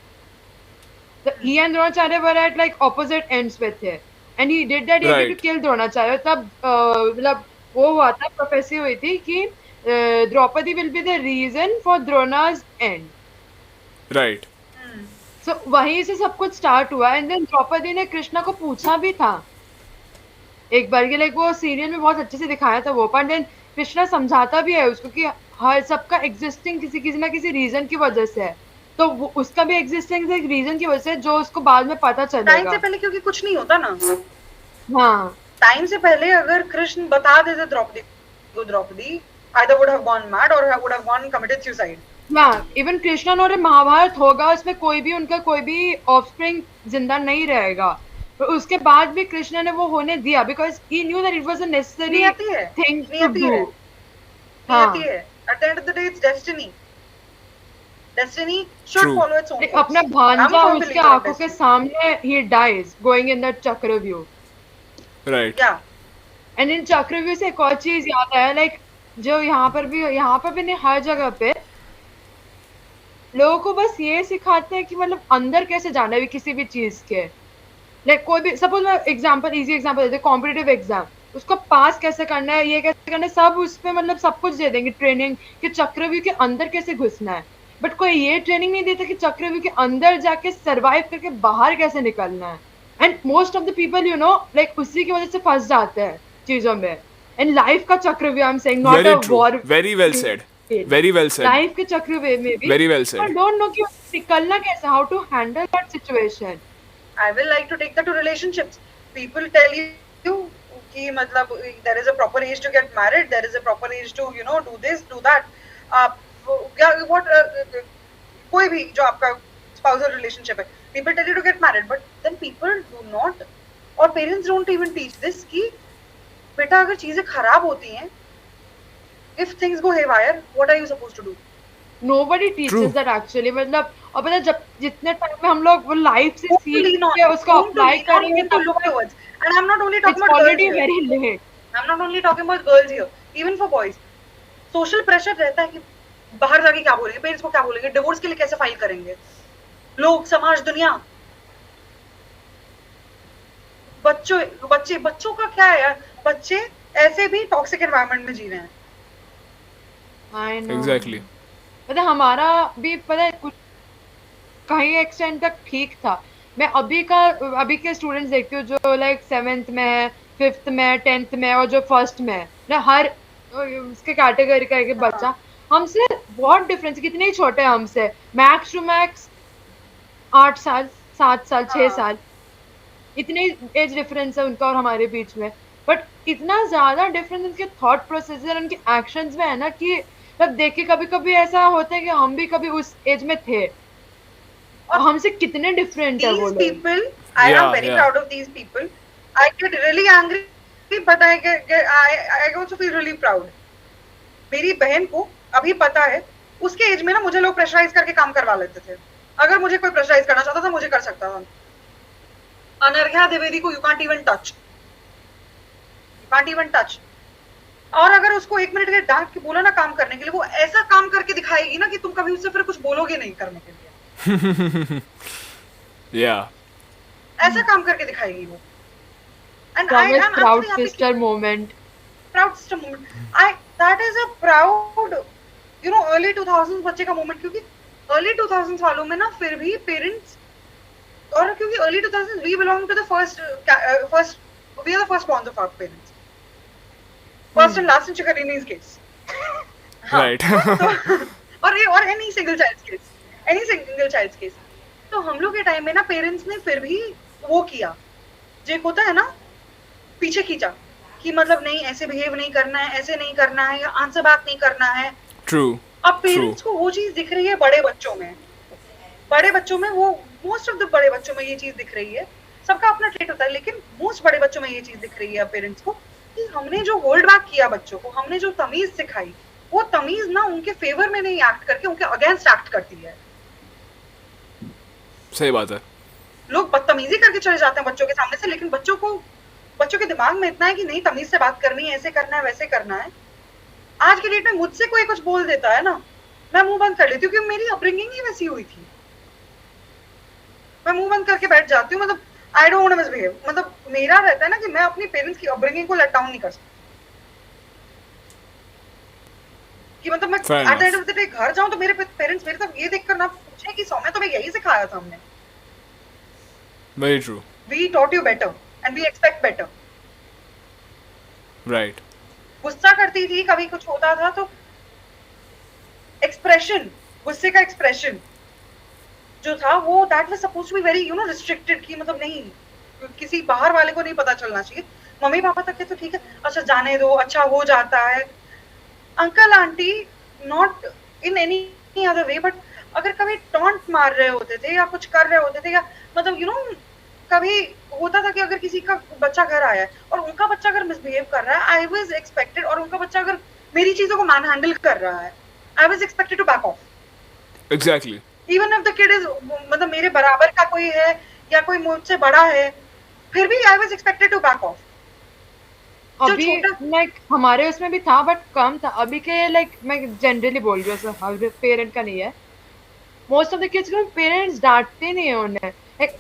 he and Dronacharya were at like opposite ends with it and he did that Right. to kill Dronacharya तब मतलब वो हुआ था प्रोफेसी हुई थी कि Draupadi will be the reason for Drona's end right so वहीं से सब कुछ स्टार्ट हुआ एंड देन द्रौपदी ने कृष्णा को पूछा भी था एक बार के लाइक वो सीरियल में बहुत अच्छे से दिखाया था वो पर देन कृष्णा समझाता भी है उसको कि हर सबका एग्जिस्टिंग किसी ना किसी रीजन की वजह से है तो उसका भी एग्जिस्टिंग एक रीजन की वजह से जो उसको बाद में पता टाइम चलेगा से पहले क्योंकि कुछ नहीं होता ना हाँ टाइम से पहले अगर कृष्ण बता देते द्रौपदी को Draupadi either would have gone mad or would have gone committed suicide हाँ इवन कृष्णा और महाभारत होगा उसमें कोई भी उनका कोई भी ऑफस्प्रिंग जिंदा नहीं रहेगा पर उसके बाद भी कृष्णा ने वो होने दिया because he knew that it was a necessary नियति है थिंग टू नियति डू है हाँ नियति है at the end of the day it's destiny should True. follow its own Like, course. अपना I'm a भांजा firm उसके believer of आंखों के destiny. सामने he dies going in that चक्रव्यूह राइट Yeah. एंड इन चक्रव्यूह से एक और चीज याद आया लाइक जो यहाँ पर भी नहीं हर जगह पे लोगों को बस ये सिखाते हैं कि मतलब अंदर कैसे जाना है किसी भी चीज के लाइक कोई भी सपोज मैं इजी एग्जांपल देते कॉम्पिटिटिव एग्जाम उसको पास कैसे करना है ये कैसे करना है सब उस पे मतलब सब कुछ दे देंगे ट्रेनिंग कि चक्रव्यूह के अंदर कैसे घुसना है बट कोई ये ट्रेनिंग नहीं देता कि चक्रव्यूह के अंदर जाके सरवाइव करके बाहर कैसे निकलना है and most of the people like उसी की वजह से फंस जाते हैं चीजों में. एंड लाइफ का चक्रव्यूह, I am saying, not Very a true. War. Very well said. Very well said. Life के चक्रव्यूह में भी Very well said. people don't know कि निकलना कैसे, how to handle that situation. I will like to take that to relationships. People tell you कि मतलब there is a proper age to get married, there is a proper age to do this, do that. What कोई भी जो आपका spousal relationship है, people tell you to get married, but then people do not, और parents don't even teach this कि बेटा अगर चीजें खराब होती हैं, if things go haywire, what are you supposed to do? Nobody teaches True. that actually. मतलब और पता है, जब जितने टाइम में हम लोग वो लाइफ से Whom to सीख lean on, के उसको whom to apply lean on, करेंगे whom to तब look towards. And I'm not only talking it's about girls already here. very late. I'm not only talking about girls here, even for boys. Social pressure रहता है कि बाहर जाके क्या बोलेंगे, parents को क्या बोलेंगे, डिवोर्स के लिए कैसे फाइल करेंगे, लोग, समाज, दुनिया. बच्चों का क्या है यार, बच्चे ऐसे भी टॉक्सिक एनवायरनमेंट में जी रहे हैं. I know. Exactly. पता है, हमारा भी पता है कुछ कहीं एक्सटेंट तक ठीक था. मैं अभी के स्टूडेंट्स देखती हूँ जो लाइक 7th में है, 5th में है, 10th में है और जो 1st में है ना, हर उसके कैटेगरी का एक बच्चा हमसे बहुत डिफरेंस, कितने ही छोटे हैं हमसे, मैक्स टू मैक्स 8 साल, 7 साल, 6 साल, इतने एज डिफरेंस है उनका और हमारे बीच में. बट इतना ज्यादा डिफरेंस उनके थॉट प्रोसेस और उनके एक्शंस में है ना कि तब देख के कभी कभी ऐसा होता है कि हम भी कभी उस एज में थे और हमसे कितने डिफरेंट है वो These लोग. people, I am very proud of these people. I get really angry, पता है कि I also feel really proud. मेरी बहन को अभी पता है, उसके एज में ना मुझे लोग प्रेशराइज करके काम करवा लेते थे. अगर मुझे कोई प्रेशराइज करना चाहता था, मुझे कर सकता था. अनर्घ्या द्विवेदी को you can't even touch. You can't even touch. और अगर उसको 1 मिनट के डांट के बोला ना काम करने के लिए, वो ऐसा काम करके दिखाएगी ना कि तुम कभी उससे फिर कुछ बोलोगे नहीं करने के लिए. Yeah. ऐसा काम करके दिखाएगी वो. And Promise I'm proud actually happy. sister moment. Proud sister moment. That is a proud, early 2000s बच्चे का moment, क्योंकि early 2000s वालों में ना फिर भी parents, और क्योंकि early 2000s we belong to the first we are the first borns of our parents. First and last in Chikarini's case. Right. और any single child's case. तो हम लोग के टाइम में ना पेरेंट्स ने फिर भी वो किया, जो एक होता है ना, पीछे खींचा कि मतलब नहीं ऐसे बिहेव नहीं करना है, ऐसे नहीं करना है, या आंसर बैक नहीं करना है. True. अब पेरेंट्स को वो चीज दिख रही है बड़े बच्चों में वो मोस्ट ऑफ द बड़े बच्चों में ये चीज दिख रही है. सबका अपना ट्रेट होता है, लेकिन मोस्ट बड़े बच्चों में ये चीज दिख रही है पेरेंट्स को कि हमने जो होल्ड बैक किया बच्चों को, हमने जो तमीज सिखाई, वो तमीज ना उनके फेवर में नहीं एक्ट करके उनके अगेंस्ट एक्ट करती है. सही बात है. लोग बदतमीजी करके चले जाते हैं बच्चों के सामने से, लेकिन बच्चों के दिमाग में इतना है कि नहीं, तमीज से बात करनी है, ऐसे करना है, वैसे करना है. आज के डेट में मुझसे कोई कुछ बोल देता है ना, मैं मुंह बंद कर लेती हूँ, क्योंकि मेरी अपब्रिंगिंग ही वैसी हुई थी. मैं मुंह बंद करके बैठ जाती हूँ. मतलब I don't want to misbehave. मतलब मेरा रहता है ना कि मैं अपनी पेरेंट्स की अपब्रिंगिंग को लेट डाउन नहीं कर सकती. कि मतलब मैं Fair eight the and enough. Of the day घर जाऊं तो मेरे पेरेंट्स मेरे साथ ये देखकर ना पूछे कि सौम्या तुम्हें यही सिखाया था हमने. Very true. We taught you better and we expect better. Right. गुस्सा करती थी, कभी कुछ होता था तो एक्सप्रेशन, गुस्से का एक्सप्रेशन जो था वो that was supposed to be very restricted, कि मतलब नहीं, किसी बाहर वाले को नहीं पता चलना चाहिए. मम्मी पापा तक के तो ठीक है, अच्छा जाने दो, अच्छा हो जाता है. Uncle aunty not in any other way, but अगर कभी टॉन्ट मार रहे होते थे या कुछ कर रहे होते थे, या मतलब कभी होता था कि अगर किसी का बच्चा घर आया है और उनका बच्चा अगर मिसबिहेव कर रहा है, आई वाज एक्सपेक्टेड, और उनका बच्चा अगर मेरी चीजों को मैन हैंडल कर रहा है, I was expected to back off. Exactly. Even if the kid is मतलब मेरे बराबर का कोई है या कोई मुझसे बड़ा है, फिर भी I was expected to back off. अभी लाइक हमारे उसमें भी था बट कम था. अभी के लाइक मैं जनरली बोल रही हूँ, हर पेरेंट का नहीं है. मोस्ट ऑफ द किड्स को पेरेंट्स डांटते नहीं है उन्हें.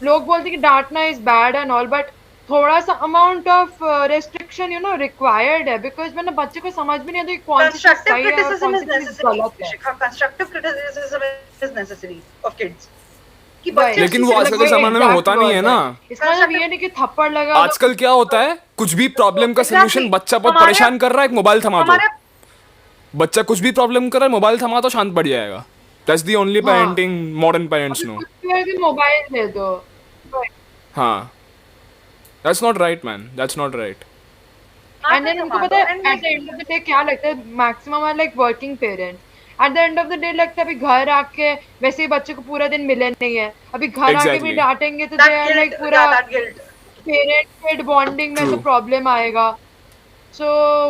लोग बोलते कि डांटना is bad and all, but थोड़ा सा अमाउंट ऑफ रेस्ट्रिक्शन रिक्वायर्ड है, बिकॉज मैंने बच्चे को समझ भी नहीं आता कि कौन सी चीज सही है और कौन सी चीज गलत है. Constructive criticism is necessary of kids. कि बच्चे Right. लेकिन अच्छे वो से आजकल के लगे। जमाने में होता नहीं है ना। इसका मतलब ये नहीं कि थप्पड़ लगा तो आजकल क्या होता है, कुछ भी प्रॉब्लम का Exactly. सोल्यूशन, बच्चा बहुत हमारे- परेशान कर रहा है, एक मोबाइल थमा दो। हमारे बच्चा कुछ भी प्रॉब्लम कर रहा है, मोबाइल थमा तो शांत पड़ जाएगा। दैट्स द ओनली हाँ। Parenting modern parents no. कुछ भी है कि मोबाइल दे दो। हाँ, that's not right man, that's not right. And then उनको पता है at the end of the day क्या लगता है, maximum are like working parents. At the end of the day लगता है अभी घर आके वैसे ही बच्चे को पूरा दिन मिले नहीं है, अभी घर आके भी Exactly. डांटेंगे तो दे आर लाइक पूरा that guilt. Parent kid bonding में तो True. प्रॉब्लम आएगा। सो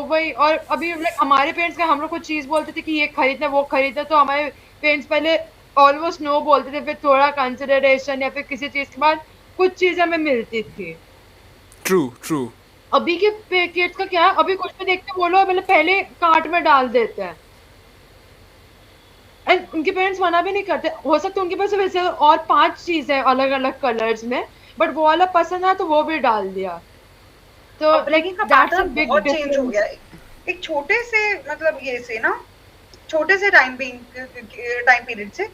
वही, और अभी like हमारे पेरेंट्स का, हम लोग कुछ चीज बोलते थे कि ये खरीदना वो खरीदना, तो हमारे पेरेंट्स पहले ऑलमोस्ट नो बोलते थे, फिर थोड़ा कंसिडरेशन या फिर किसी चीज के बाद कुछ चीज हमें मिलती थी। True true. अभी के किड्स का क्या है, अभी कुछ भी देखते बोलो मतलब पहले कार्ट में डाल देते हैं। एंड उनके पेरेंट्स मना भी नहीं करते, हो सकता है उनके पास वैसे और 5 चीज है अलग अलग कलर्स में, बट वो वाला पसंद है तो वो भी डाल दिया। तो अपब्रिंगिंग का दैट्स अ पैटर्न बिग बहुत चेंज हो डिफरेंस। गया है। एक छोटे से मतलब ये से ना, छोटे से टाइम पीरियड से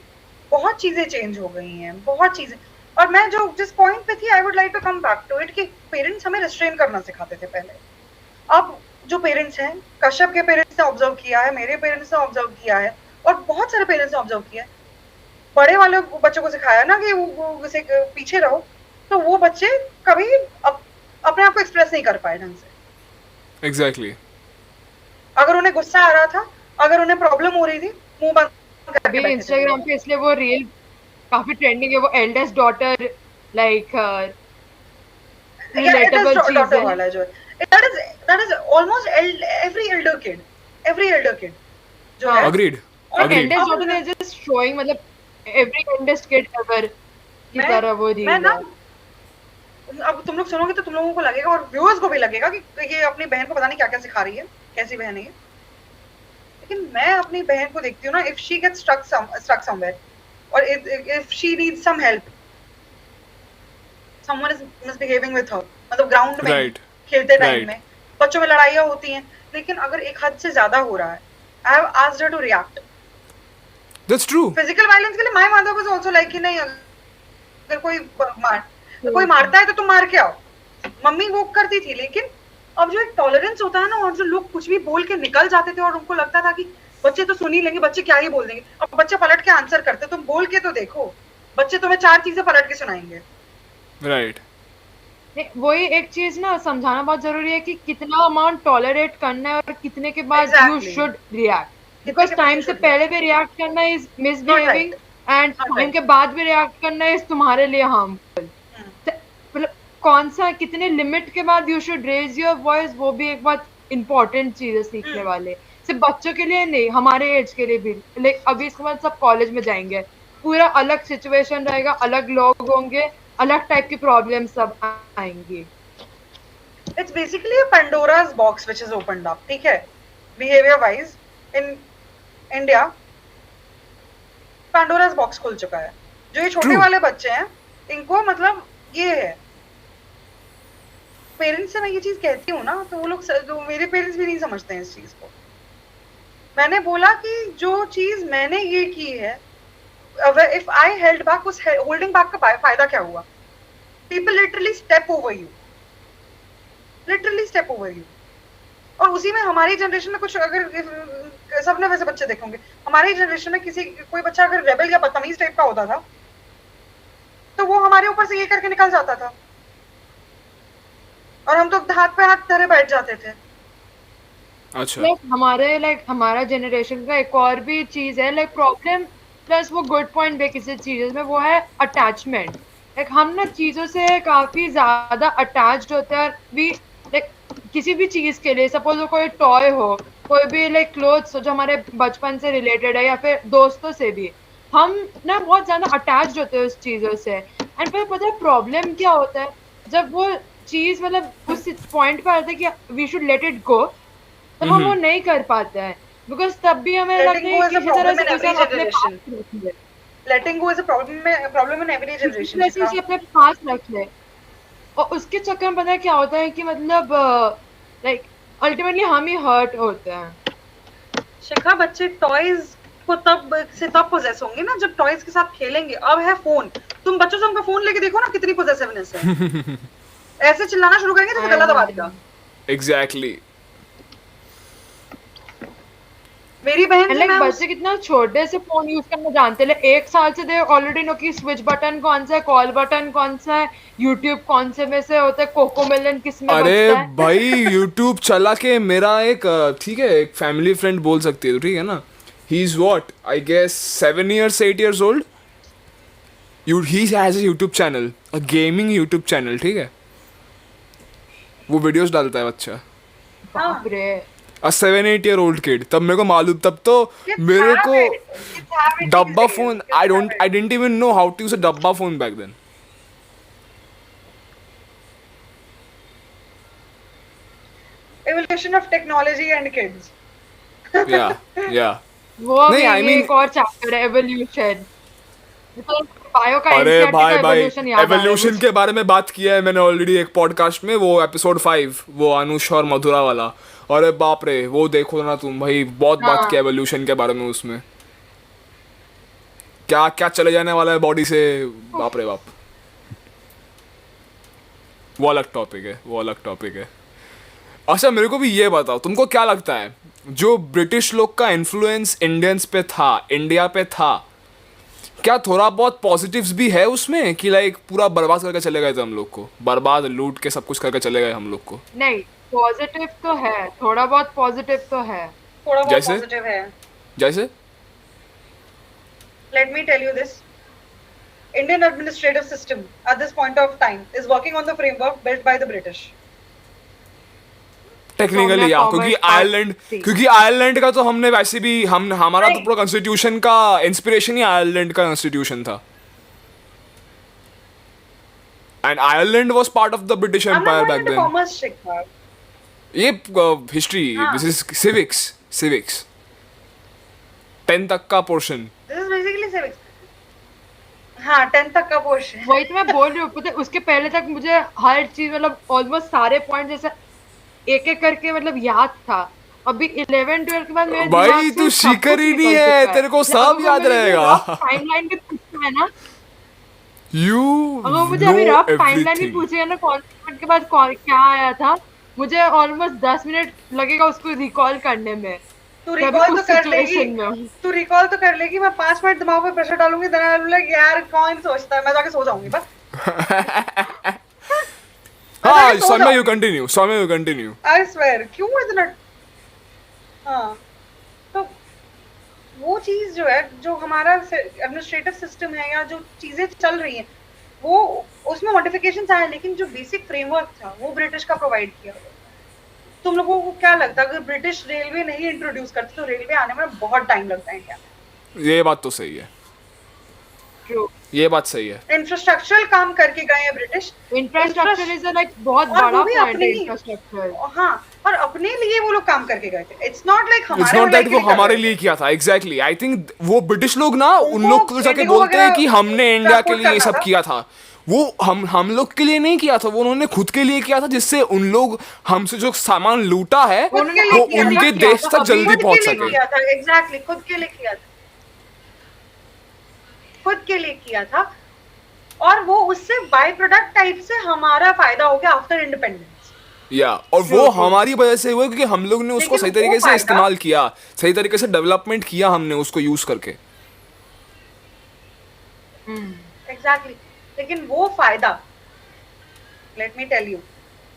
बहुत चीजें चेंज हो गई हैं, बहुत चीजें। और मैं जो जिस पॉइंट पे थी, I would like to come back to it, कि पेरेंट्स हमें रिस्ट्रेन करना सिखाते थे पहले। अब जो पेरेंट्स हैं, कश्यप के पेरेंट्स ने ऑब्जर्व किया है, मेरे पेरेंट्स ने ऑब्जर्व किया है, और बहुत सारे पेरेंट्स ने ऑब्जर्व किया है, बड़े वाले बच्चों को सिखाया ना कि वो से पीछे रहो, तो वो बच्चे कभी अपने आप को एक्सप्रेस नहीं कर पाए ढंग से। एग्जैक्टली। अगर उन्हें गुस्सा आ रहा था, अगर उन्हें प्रॉब्लम हो रही थी, मुंह बंद करके अभी बैठे थे। इंस्टाग्राम पे इसलिए वो रील काफी ट्रेंडिंग है, वो एल्डेस्ट डॉटर लाइक रिलेटेबल चीज डॉटर है। वाला जो है, that is almost every elder kid जो हाँ। है। अग्रीड और agreed. Eldest daughter is just showing मतलब एवरी एल्डेस्ट किड एवर की मैं- तरह वो रील मैं ना, है। अब तुम लोग सुनोगे तो तुम लोगों को लगेगा और व्यूअर्स को भी लगेगा कि ये अपनी बहन को पता नहीं क्या क्या सिखा रही है, कैसी बहन है ये। लेकिन मैं अपनी बहन को देखती हूँ ना, if she gets stuck somewhere, और if she needs some help, someone is misbehaving with her, मतलब ग्राउंड में Right. खेलते टाइम Right. में बच्चों में लड़ाइयाँ होती हैं, लेकिन अगर एक हद से ज्यादा हो रहा है, I have asked her to react. That's true. Physical violence के लिए my mother was also like कि नहीं, अगर कोई मारता है तो तुम मार के आओ, मम्मी वो करती थी। लेकिन अब जो एक टॉलरेंस होता है ना, और जो लोग कुछ भी बोल के निकल जाते थे और उनको लगता था कि बच्चे तो सुन ही लेंगे, बच्चे क्या ही बोल देंगे, अब बच्चे पलट के आंसर करते, तुम बोल के तो देखो, बच्चे तुम्हें 4 चीजें पलट के सुनाएंगे। राइट। वही एक चीज ना समझाना बहुत जरूरी है कि कितना अमाउंट टॉलरेट करना है और कितने के बाद you Exactly. Should react, because के बाद टाइम you से should पहले भी रिएक्ट करना is misbehaving, and Not time right. के बाद भी रिएक्ट करना इज तुम्हारे लिए हार्मफुल। मतलब कौन सा कितने लिमिट के बाद you should raise your voice, वो भी एक बहुत इंपॉर्टेंट चीज है सीखने वाले, सिर्फ बच्चों के लिए नहीं, हमारे एज के लिए भी। लाइक अभी इसके बाद सब कॉलेज में जाएंगे, पूरा अलग सिचुएशन रहेगा, अलग लोग होंगे, अलग टाइप की प्रॉब्लम सब आएंगी। It's basically a Pandora's box which is opened up, ठीक है? Behavior wise in India, Pandora's box खुल चुका है। जो ये छोटे True. वाले बच्चे हैं, इनको मतलब ये है, पेरेंट्स से मैं ये चीज कहती हूँ ना, तो वो लोग तो मेरे पेरेंट्स भी नहीं समझते हैं इस चीज को। मैंने बोला कि जो चीज मैंने ये की है, इफ आई हेल्ड बैक, उस होल्डिंग बैक का फायदा क्या हुआ? People literally step over you, literally step over you. और उसी में हमारी जनरेशन में कुछ, अगर सबने वैसे बच्चे देखे होंगे, हमारी जनरेशन में कोई बच्चा अगर रेबल या बदतमीज टाइप का होता था, तो वो हमारे ऊपर से ये करके निकल जाता था, और हम तो हाथ पे हाथ धरे बैठ जाते थे। अच्छा। हमारा जनरेशन का एक और भी चीज है, लाइक प्रॉब्लम प्लस वो गुड पॉइंट भी किसी चीज में, वो है अटैचमेंट। लाइक हम ना चीजों से काफी ज्यादा अटैच्ड होते हैं, भी लाइक किसी भी चीज के लिए, सपोज वो कोई टॉय हो, कोई भी लाइक क्लोथ्स हो जो हमारे बचपन से रिलेटेड है, या फिर दोस्तों से भी, हम ना बहुत ज्यादा अटैच्ड होते हैं उस चीजों से। एंड फिर पता है प्रॉब्लम क्या होता है, जब वो चीज मतलब उस पॉइंट पे आता है कि we should let it go, तब हम वो नहीं कर पाते हैं, बिकॉज तब भी हमें लगता है कि किसी तरह से उसे हम अपने पास रख लें, Letting go is a problem in every generation. किसी तरह से उसे अपने पास रख ले। और उसके चक्कर में पता है क्या होता है कि मतलब लाइक अल्टीमेटली हम ही हर्ट होते हैं। शिखा, बच्चे टॉयज को तब पोजेस होंगे ना जब टॉयज के साथ खेलेंगे। अब है फोन, तुम बच्चों से उनका फोन लेके देखो ना कितनी पोजेसिवनेस है। ऐसे चिल्लाना शुरू करेंगे तो गला दबा देगा। एग्जैक्टली। मेरी बहन लाइक बच्चे कितना छोटे से फोन यूज करना जानते हैं। 1 साल से दे ऑलरेडी नो कि स्विच बटन कौन सा है, कॉल बटन कौन सा है, यूट्यूब कौन से में से होता है, कोकोमेलन किस में अरे बजता है। भाई यूट्यूब चला के मेरा एक ठीक है एक फैमिली फ्रेंड बोल सकती है, ठीक है ना, he is what I guess 7 years 8 years old, he has a YouTube channel, a gaming YouTube channel, ठीक है, वो वीडियोस डालता है बच्चा। बाप रे। अ 7-8 year old kid, तब मेरे को मालूम, तब तो मेरे को डब्बा phone, I didn't even know how to use a डब्बा phone back then. Evolution of technology and kids. या वो अभी नहीं, I ये mean- एक और चैप्टर है एवोल्यूशन। बायो का अरे NCERT भाई का भाई evolution याद आ रहा है एवोल्यूशन मुझे। के बारे में बात किया है मैंने ऑलरेडी एक पॉडकास्ट में, वो एपिसोड 5, वो अनुष और मधुरा वाला। अरे बाप रे, वो देखो ना तुम भाई, बहुत बात हाँ। किया एवोल्यूशन के बारे में उसमें, क्या क्या चले जाने वाला है बॉडी से, बाप रे बाप। वो अलग टॉपिक है, वो अलग टॉपिक है। अच्छा मेरे को भी ये बताओ, तुमको क्या लगता है जो ब्रिटिश लोग का इन्फ्लुएंस इंडियंस पे था, इंडिया पे था, क्या थोड़ा बहुत पॉजिटिव्स भी है उसमें कि लाइक पूरा बर्बाद करके चले गए थे हम लोग को, बर्बाद लूट के सब कुछ करके चले गए हम लोग को? नहीं, पॉजिटिव तो है, थोड़ा बहुत पॉजिटिव तो है। थोड़ा बहुत जैसे? पॉजिटिव है। जैसे Let me tell you this. Indian administrative system at this point of time is working on the framework built by the British. Technically Sonia या कॉमर्स क्योंकि आयरलैंड का तो हमने वैसे भी हमारा तो नहीं। पूरा कॉन्स्टिट्यूशन का इंस्पिरेशन ही आयरलैंड का कॉन्स्टिट्यूशन था, and Ireland was part of the British I'm empire not back going to then. commerce check that. ये हिस्ट्री, हाँ। दिस इज सिविक्स 10 तक का portion. This is basically civics. हाँ 10 तक का पोर्शन। वही तो मैं बोल रही हूँ, पता है उसके पहले तक मुझे हर चीज मतलब ऑलमोस्ट सारे पॉइंट जैसे एक एक करके मतलब याद था। अभी 11-12 के बाद मेरे भाई, दिमाग से तू सब कुछ शिकर ही निकल नहीं है, चुका तेरे को सब अगर याद मुझे रहेगा। टाइमलाइन भी पूछना है ना, यू अगर मुझे अभी नो रफ टाइमलाइन भी एवरीथिंग। पूछेगा ना कौन से point के बाद क्या आया था, मुझे ऑलमोस्ट 10 मिनट लगेगा उसको रिकॉल करने में। तू मैं रिकॉल भी तो उस कर situation लेगी, में हूँ। तू रिकॉल तो कर लेगी। मैं 5 मिनट दिमाग पे प्रेशर डालूंगी, then I'll be like यार कौन सोचता है, मैं जाके सो जाऊंगी बस। हाँ, सो सौम्या यू जाऊंगी। कंटिन्यू। I swear क्यों इतना। हाँ तो वो चीज जो है, जो हमारा एडमिनिस्ट्रेटिव सिस्टम है या जो चीजें चल रही हैं, वो उसमें मॉडिफिकेशंस आए, लेकिन जो बेसिक फ्रेमवर्क था वो ब्रिटिश का प्रोवाइड किया हुआ। तुम लोगों को क्या लगता है अगर ब्रिटिश रेलवे नहीं इंट्रोड्यूस करते तो रेलवे आने में बहुत टाइम लगता है इंडिया में। ये बात तो सही है, True. ये बात सही है। इंफ्रास्ट्रक्चरल काम करके गए हैं ब्रिटिश। इंफ्रास्ट्रक्चर इज लाइक बहुत और वो बड़ा भी पॉइंट अपनी है ही। इंफ्रास्ट्रक्चर। हाँ, और अपने लिए वो लोग काम करके गए थे। इट्स नॉट लाइक इट्स हमारे नॉट दैट वो लिए कर हमारे रहे लिए किया था, एग्जैक्टली। आई थिंक वो ब्रिटिश लोग ना उन उनको लोग को जाके इंडिगो बोलते हैं कि वगैरह हमने इंडिया के transport लिए ये करना सब था। किया था। वो हम लोग के लिए नहीं किया था, वो उन्होंने खुद के लिए किया था, जिससे उन लोग हमसे जो सामान लूटा है खुद के वो लिए किया था, उनके किया देश था, तक अभी जल्दी खुद के पहुंच लिए सके। किया था, एग्जैक्टली खुद के लिए किया था, खुद के लिए किया था। और वो उससे बाय प्रोडक्ट टाइप से हमारा फायदा हो गया आफ्टर इंडिपेंडेंस। या और वो हमारी वजह से हुआ क्योंकि हम लोग ने उसको लेकिन सही वो तरीके से फायदा- इस्तेमाल किया, सही तरीके से डेवलपमेंट किया हमने उसको यूज करके। एग्जैक्टली लेकिन वो फायदा, लेट मी टेल यू,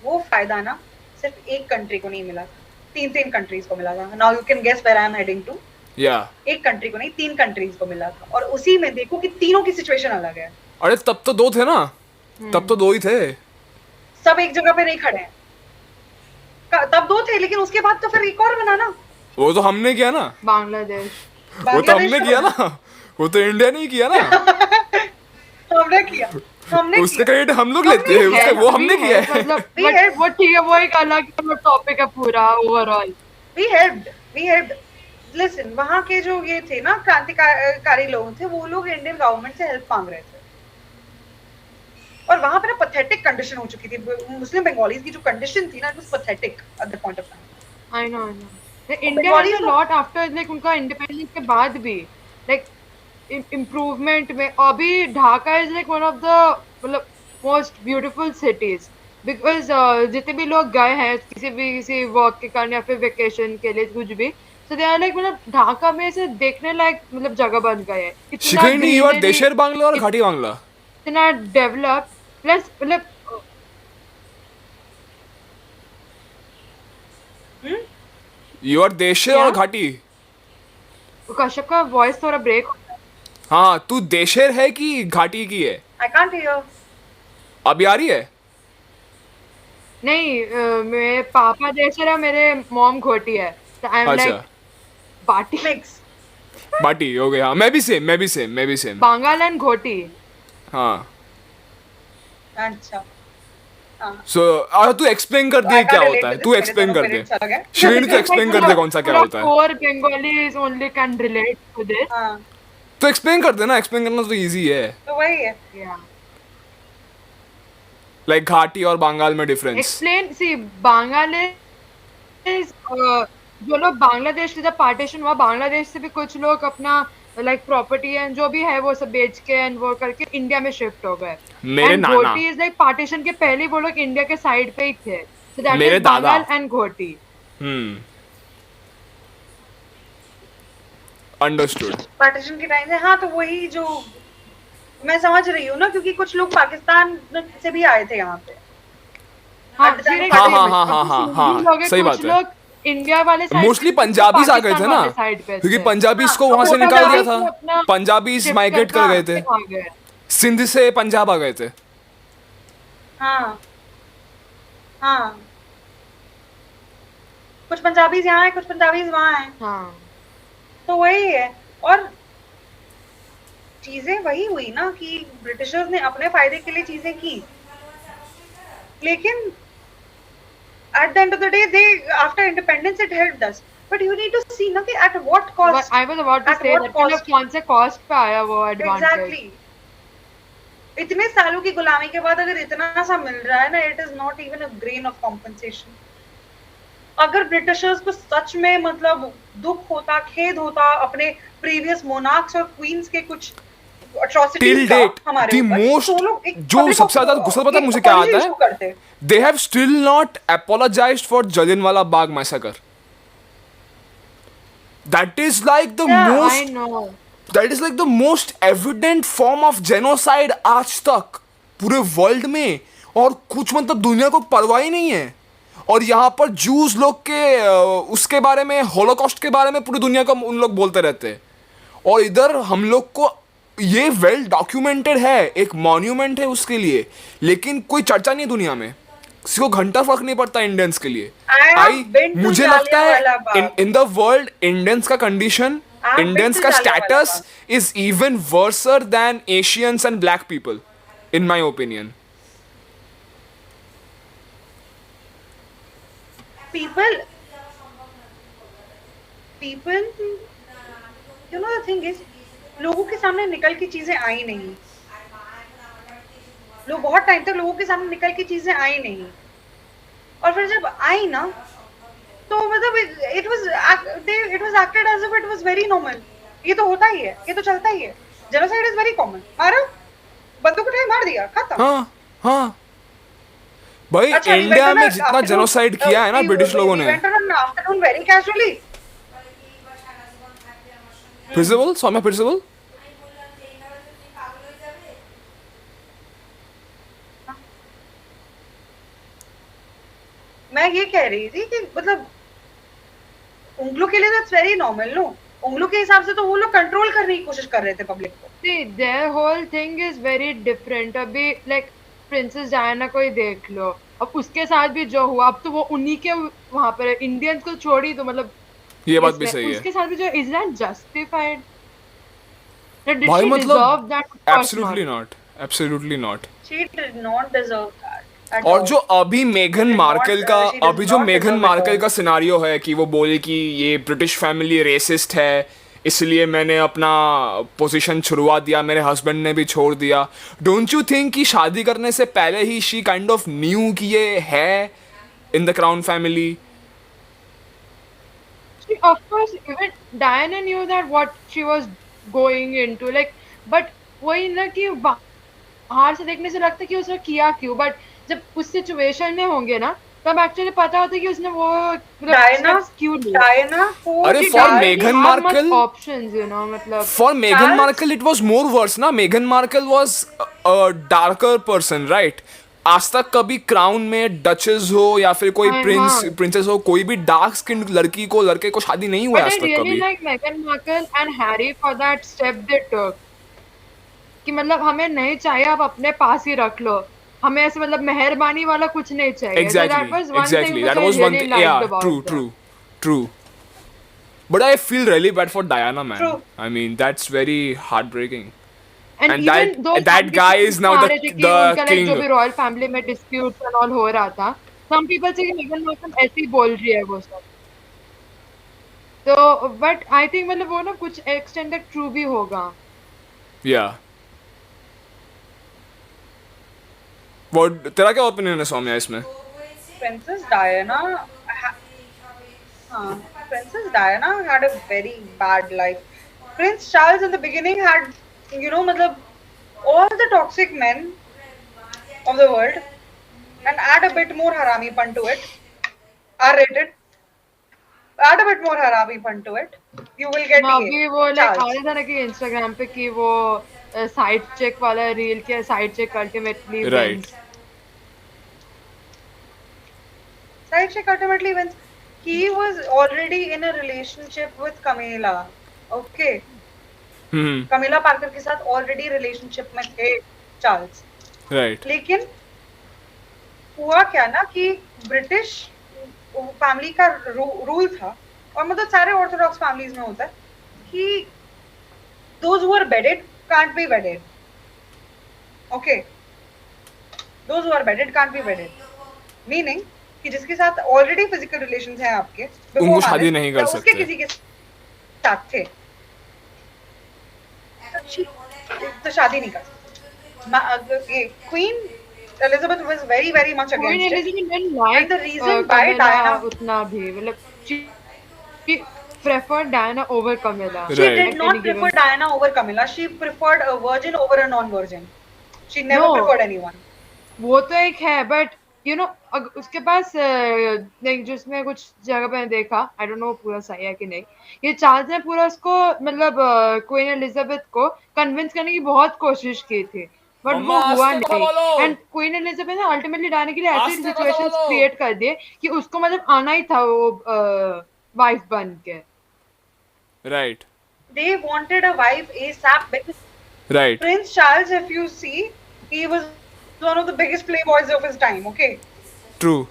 वो फायदा ना सिर्फ एक कंट्री को नहीं मिला था, 3 कंट्रीज को मिला था। Now you can guess where I am heading to. या एक कंट्री को नहीं, 3 कंट्रीज को मिला था। और उसी में देखो कि तीनों की सिचुएशन अलग है। अरे तब तो 2 थे ना, तब तो 2 ही थे। सब एक जगह पे नहीं खड़े हैं। तब 2 थे, लेकिन उसके बाद तो फिर एक और बना ना, वो तो हमने किया ना, बांग्लादेश। वो तो हमने किया ना, वो तो इंडिया ने ही किया ना। हमने किया, हमने उसका किया। क्रेडिट हम लोग लेते हैं, उसका वो हमने किया है। मतलब We but helped. वो ठीक है, वो एक अलग टॉपिक है पूरा ओवरऑल। We helped. Listen, वहाँ के जो ये थे ना क्रांतिकारी लोग थे, वो लोग इंडियन गवर्नमेंट से हेल्प मांग रहे थे। और वहाँ पे ना पैथेटिक कंडीशन हो चुकी थी। मुस्लिम बंगालीज की जो कंडीशन थी ना, it was pathetic at the point of time. I know India has a lot after like उनका इंडिपेंडेंस के बाद भी लाइक इम्प्रूवमेंट में अभी Dhaka is like one of the मतलब मोस्ट ब्यूटीफुल सिटीज बिकॉज जितने भी लोग गए हैं किसी वर्क के कारण या फिर वेकेशन के लिए कुछ भी तो दे आर लाइक मतलब ढाका में से देखने लायक मतलब जगह बन गए हैं इतना शिखरिणी यू आर greenery, देशेर बांग्ला और घाटी बांग्ला? इतना डेवलप प्लस मतलब यू आर देशेर और क्या? घाटी? कश्यप का वॉइस थोड़ा ब्रेक हाँ, तू देशेर है कि घाटी की है? I can't hear. अभी आ रही है? नहीं मेरे पापा देशर है मेरे मॉम घोटी है तो आई एम लाइक अच्छा, बाटी Mix. बाटी हो गया। हाँ, मैं भी सेम। बांगाल एंड घोटी हाँ, अच्छा सो तू एक्सप्लेन कर दे I क्या can't होता relate है, to तू this. एक्सप्लेन मेरे कर दोनों दे। parents अलग हैं। शिखरिणी तू एक्सप्लेन कर दे कौन सा क्या होता है। For Bengalis only can relate to this हाँ तो एक्सप्लेन कर देना, एक्सप्लेन करना तो इजी है। तो वही है। या लाइक घाटी और बंगाल में डिफरेंस। एक्सप्लेन सी बांग्लादेश जो लोग बांग्लादेश से जब पार्टीशन हुआ बांग्लादेश से भी कुछ लोग अपना लाइक प्रॉपर्टी एंड जो भी है वो सब बेच के एंड वो करके इंडिया में शिफ्ट हो गए मेरे and Nana. Ghoti is like partition के पहले ही वो लोग इंडिया के साइड पे ही थे सो दैट मेरे इज दादा। बंगाल एंड घोटी अंडरस्टूड। पार्टीशन के टाइम से हाँ तो वही जो मैं समझ रही हूँ ना क्योंकि कुछ लोग पाकिस्तान से भी आए थे यहाँ पे। हाँ At the time फिर एक हाँ, ऐसे हाँ, हाँ, अब हाँ, सिंधी हाँ, लोग हैं, सही कुछ बात है। लोग इंडिया वाले side मोस्टली पे थे, कुछ पंजाबीज आ गए थे पाकिस्तान ना, वाले side पे क्योंकि थे। पंजाबीज को हाँ, वहां से वो निकाल दिया पंजाबी को अपना था। पंजाबीज shift माइग्रेट कर करना गए थे, आ गए। सिंध से पंजाब आ गए थे। हाँ हाँ कुछ पंजाबीज यहाँ है कुछ पंजाबीज वहाँ हैं हाँ तो वही है। और चीजें वही हुई ना कि ब्रिटिशर्स ने अपने फायदे के लिए चीजें की लेकिन at the end of the day they after independence it helped us but you need to see ना कि at what cost I was about to at say what that मतलब cost कौन से कॉस्ट पे आया वो एडवांटेज exactly इतने सालों की गुलामी के बाद अगर इतना सा मिल रहा है ना it is not even a grain of compensation। अगर ब्रिटिशर्स को सच में मतलब दुख होता खेद होता अपने प्रीवियस मोनार्क्स और क्वींस के कुछ टिल atrocities का डेट हमारे द ऊपर, मोस्ट तो लोग एक जो public सबसे ज्यादा गुस्सा पता है एक मुझे क्या apology आता issue है, करते। They have still not apologised for Jallianwala Bagh massacre. That is like the Yeah, I most know that is like the most evident form of genocide आज तक पूरे वर्ल्ड में, और कुछ मतलब दुनिया को परवाह ही नहीं है। और यहाँ पर जूस लोग के उसके बारे में, होलोकॉस्ट के बारे में पूरी दुनिया को उन लोग बोलते रहते हैं, और इधर हम लोग को ये वेल डॉक्यूमेंटेड है, एक मॉन्यूमेंट है उसके लिए, लेकिन कोई चर्चा नहीं दुनिया में, किसी को घंटा फर्क नहीं पड़ता इंडियंस के लिए। I have been to मुझे लगता है Jallianwala in the world Indians का condition, I have been Indians to का Jallianwala status is even worser than Asians and black people in my opinion. people you know the thing is लोगों के सामने निकल की चीजें आई नहीं, लोग बहुत टाइम तक लोगों के सामने निकल की चीजें आई नहीं, और फिर जब आई ना तो मतलब it was acted as if it was very normal। ये तो होता ही है, ये तो चलता ही है, genocide is very common। मारा बंदूक उठाई मार दिया खत्म। हाँ हाँ भाई, अच्छा, we इंडिया went on में a जितना afternoon- जेनोसाइड किया है ना ब्रिटिश लोगों ने। we went on an afternoon very casually। फिर से बोल सौम्या, फिर से बोल। मैं ये कह रही थी कि मतलब उंगलों के लिए दैट्स वेरी नॉर्मल नो, उंगलों के हिसाब से तो वो लोग कंट्रोल करने की कोशिश कर रहे थे पब्लिक को। see their whole thing is very different अभी like प्रिंसेस डायना को ही देख लो, अब उसके साथ भी जो हुआ अब तो वो उन्हीं के वहां पर इंडियंस को छोड़ी तो मतलब ये बात भी सही है उसके साथ भी जो इज दैट जस्टिफाइड भाई, मतलब absolutely not, absolutely not. She did not deserve that. और जो अभी मेघन मार्केल का, she does अभी जो not मेघन deserve it मार्केल all। का सिनारियो है कि वो बोले कि ये ब्रिटिश फैमिली रेसिस्ट है, इसलिए मैंने अपना पोजीशन छुड़वा दिया, मेरे हस्बैंड ने भी छोड़ दिया। डोंट यू थिंक कि शादी करने से पहले ही शी काइंड ऑफ न्यू कि ये है in the crown family? Of course, even Diana knew that what she was going into, like, but वही ना कि बाहर से देखने से लगता है कि उसने किया क्यों, बट जब उस सिचुएशन में होंगे ना, तब एक्चुअली पता होता है कि उसने वो डायना steps क्यों लिए. डायना को अरे She for doesn't Meghan have much Markle, options, you know, मतलब. for Meghan Charles- Markle it was more worse ना. Meghan Markle was a darker person, right? आज तक कभी क्राउन में डचेस हो या फिर कोई हाँ, प्रिंस हाँ. प्रिंसेस हो, कोई भी डार्क स्किन लड़के को शादी नहीं हुआ But आज I तक really कभी. like Meghan Markle and Harry for that step they took. कि मतलब हमें नहीं चाहिए, आप अपने पास ही रख लो, हमें ऐसे मतलब मेहरबानी वाला कुछ नहीं चाहिए. So that Exactly, was one exactly. thing which That I was one really thing. liked Yeah, about true, them. true, true. But I feel really bad for Diana, man. True. I mean, that's very heartbreaking. And And even though that guy is now आ रहे थे कि उनका the like जो भी king. Royal family में disputes and all हो रहा था, some people say कि मेगन मार्कल ऐसे ही बोल रही है वो सब. तो बट आई थिंक मतलब वो ना कुछ एक्सटेंड तक ट्रू भी होगा. Yeah. What तेरा क्या ओपिनियन है सौम्या इसमें? Princess Diana Princess Diana had a very bad life. Prince Charles in the beginning had, matlab, all the toxic men of the world, and add a bit more harami pun to it. R-rated. Add a bit more harami pun to it. You will get अभी वो like आ Charles. रहा था ना कि Instagram पे कि वो side chick वाला रील के side chick ultimately Right. Wins. Side chick ultimately wins. He was already in a relationship with Camila. Okay. Hmm. Camilla Parker के साथ ऑलरेडी रिलेशनशिप में थे चार्ल्स. Right. लेकिन हुआ क्या ना कि ब्रिटिश फैमिली का रूल था, और मतलब सारे ऑर्थोडॉक्स फैमिलीज में होता है कि those who are bedded can't be wedded. Okay. Those who are bedded can't be wedded. Meaning कि जिसके साथ ऑलरेडी फिजिकल रिलेशंस हैं आपके, before उनको शादी marriage, नहीं कर या उसके सकते. किसी के साथ थे, तो शादी नहीं कर सकते. Queen Elizabeth was very very much queen against it. Elizabeth didn't like And the reason why Diana- उतना भी मतलब she preferred Diana over Camilla. She Right. did not prefer Diana over Camilla. She preferred a virgin over a non-virgin. She never No. preferred anyone. वो तो एक है but you know उसके पास like जिसमें कुछ जगह पे देखा, आई डोंट नो पूरा सही है कि नहीं, ये चार्ल्स ने पूरा उसको मतलब क्वीन एलिजाबेथ को कन्विंस करने की बहुत कोशिश की थी, बट वो मम्मा, हुआ आस्ते কথা नहीं. বলো। एंड क्वीन एलिजाबेथ ने अल्टीमेटली डालने के लिए ऐसे आस्ते কথা सिचुएशंस বলো। क्रिएट कर दिए कि उसको मतलब आना ही था वो वाइफ बन के. Right. They wanted a wife ASAP because Right. Prince Charles, if you see, he was one of the biggest playboys of his time. Okay. True.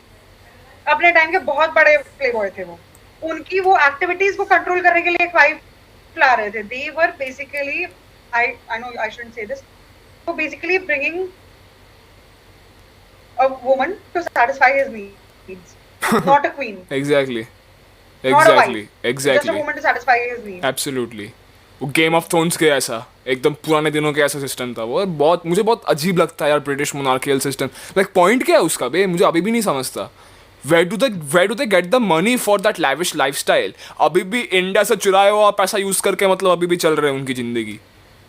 अपने टाइम के बहुत बड़े प्लेबॉय थे वो. उनकी वो एक्टिविटीज को कंट्रोल करने के लिए एक वाइफ ला रहे थे. They were basically, I know I shouldn't say this, so basically bringing a woman to satisfy his needs, not a queen, Exactly. not a Exactly. wife, just a Exactly. woman to satisfy his needs. Absolutely. वो game of thrones के ऐसा एकदम पुराने दिनों के ऐसा system था वो. बहुत मुझे बहुत अजीब लगता है यार British monarchial system. Like point क्या है उसका बे, मुझे अभी भी नहीं समझता. Where do they get the money for that lavish lifestyle? अभी भी इंडिया से चुराया हुआ पैसा यूज करके मतलब अभी भी चल रहे हैं उनकी जिंदगी.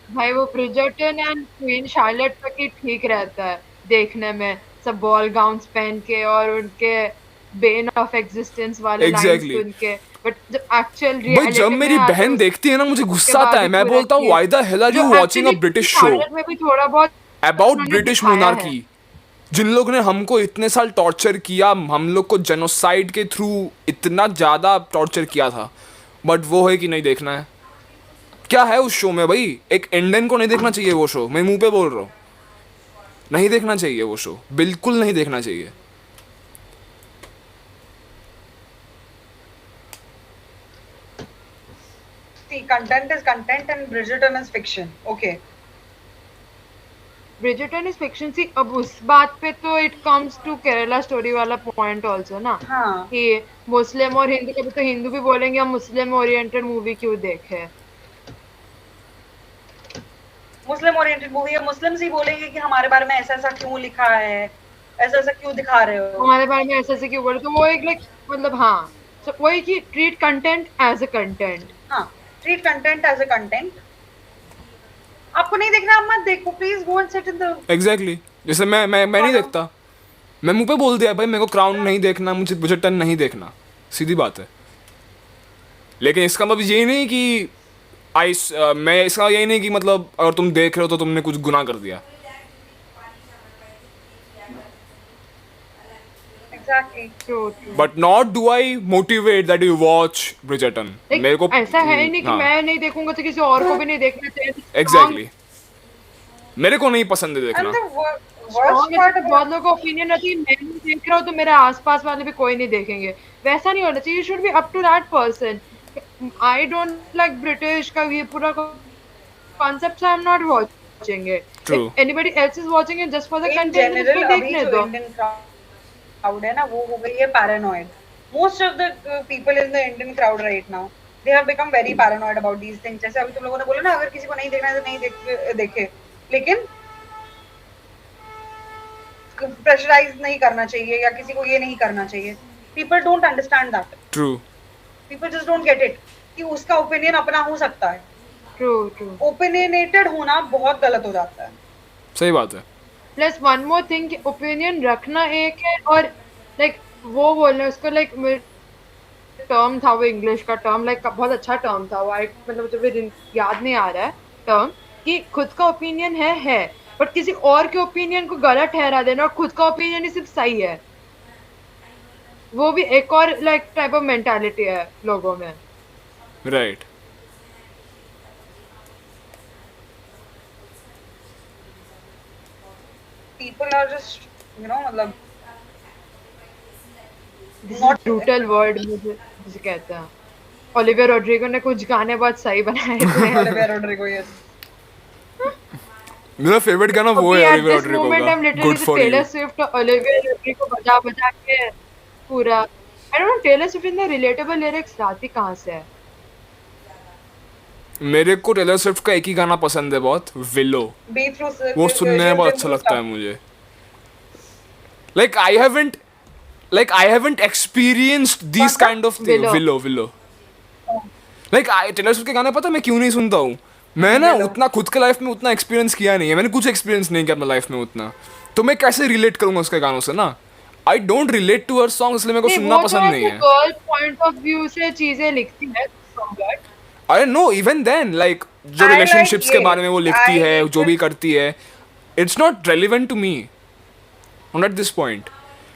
भाई वो ब्रिजर्टन एंड क्वीन शार्लेट तक ही ठीक रहता है देखने में, सब बॉल गाउन्स पहन के और उनके बेन ऑफ एग्जिस्टेंस वाले Exactly. लाइंस सुन के, बट जब एक्चुअल भाई रियलिटी जब मेरी बहन देखती है ना मुझे गुस्सा आता है. मैं बोलता हूँ why the hell are you watching a British show में भी थोड़ा बहुत about उन्होंने British दिखाया monarchy? जिन लोग ने हमको इतने साल टॉर्चर किया, हम लोग को जेनोसाइड के थ्रू इतना ज़्यादा टॉर्चर किया था, बट वो है कि नहीं देखना है. क्या है उस शो में भाई? एक इंडियन को नहीं देखना चाहिए वो शो. मैं मुंह पे बोल रहा हूँ, नहीं देखना चाहिए वो शो, बिल्कुल नहीं देखना चाहिए. See, content is content and Bridgerton is fiction. Okay. Bridgerton is fiction. See अब उस बात पे तो it comes to Kerala story वाला पॉइंट आल्सो ना, हाँ. कि मुस्लिम और हिंदू, कभी तो हिंदू भी बोलेंगे हम मुस्लिम ओरिएंटेड मूवी क्यों देखे. मुस्लिम ओरिएंटेड मूवी है, मुस्लिम्स ही बोलेंगे कि हमारे बारे में ऐसा ऐसा क्यों लिखा है, ऐसा ऐसा क्यों दिखा रहे हो. हमारे बारे में ऐसे ऐसे क्यों बोले, तो वो एक लाइक मतलब हाँ So वही कि treat content as a content. हाँ, treat content as a content. आपको नहीं देखना, आप मत देखो, please go and sit in the exactly जैसे मैं नहीं देखता, मैं मुंह पे बोल दिया भाई मेरे को क्राउन नहीं देखना, मुझे ब्रिजर्टन नहीं देखना, सीधी बात है। लेकिन इसका मतलब ये नहीं कि मैं इसका यही नहीं कि मतलब अगर तुम देख रहे हो तो तुमने कुछ गुनाह कर दिया। Exactly. True, true. But not do I motivate that you watch Bridgerton. Like, मेरे को ऐसा है ही नहीं कि हाँ, मैं नहीं देखूंगा तो किसी और को भी नहीं देखना चाहिए। एग्जैक्टली मेरे को नहीं पसंद है देखना। एंड द Strong वर्स्ट है पार्ट तो बहुत लोगों का ओपिनियन रहती है, मैं नहीं देख रहा हूँ तो मेरे आसपास वाले भी कोई नहीं देखेंगे, वैसा नहीं होना चाहिए। You should be up to that person. I don't like British का ये पूरा concept, I am not watching it. True. Anybody else is watching it just for the in content, general उसको अभी देखने जो दो। इंडियन क्राउड है ना, वो हो गई है paranoid. Most of the people in the Indian crowd right now they have become very paranoid about these things. जैसे अभी तुम लोगों ने बोला ना, अगर किसी को नहीं देखना है तो नहीं देखे, लेकिन प्रेशराइज नहीं करना चाहिए या किसी को ये नहीं करना चाहिए। People don't understand that, true people just don't get it कि उसका ओपिनियन अपना हो सकता है। True true. ओपिनियनेटेड होना बहुत गलत हो जाता है। सही बात है। Plus one more thing, opinion रखना एक है और लाइक वो बोलना उसको लाइक टर्म था वो इंग्लिश का टर्म, लाइक बहुत अच्छा टर्म था वो, मतलब मुझे याद नहीं आ रहा है टर्म, कि खुद का ओपिनियन है बट किसी और के ओपिनियन को गलत ठहरा देना और खुद का ओपिनियन ही सिर्फ सही है, वो भी एक और लाइक टाइप ऑफ मेंटालिटी है लोगों में। Right People are just, you know, मतलब नॉट ब्रूटल वर्ड मुझे जिसे कहते हैं। ओलिविया रोड्रिगो ने कुछ गाने बहुत सही बनाए थे। Olivia Rodrigo, yes. मेरा फेवरेट गाना वो है ओलिविया रोड्रिगो का, good for Taylor you. Swift और ओलिविया रोड्रिगो बजा बजा के पूरा, I don't know Taylor Swift ने रिलेटेबल लिरिक्स लाती कहां से है। मेरे को टेलर स्विफ्ट का एक ही गाना पसंद है बहुत, विलो। Be through वो सुनने में बहुत अच्छा लगता है मुझे। Like I haven't experienced these कौन सा? kind of things. विलो लाइक टेलर स्विफ्ट के गाने पता मैं क्यों नहीं सुनता हूँ, मैं ना Willow. उतना खुद के लाइफ में उतना एक्सपीरियंस किया नहीं है, मैंने कुछ एक्सपीरियंस नहीं किया अपने लाइफ में उतना, तो मैं कैसे रिलेट करूंगा उसके गानों से ना। I don't relate to her song, इसलिए मेरे को सुनना पसंद नहीं है। गर्ल पॉइंट ऑफ व्यू से चीजें लिखती है but अरे नो, इवन देन लाइक जो I like रिलेशनशिप्स के ये. बारे में वो लिखती I है, like जो भी करती है, it's not relevant to me not at this point.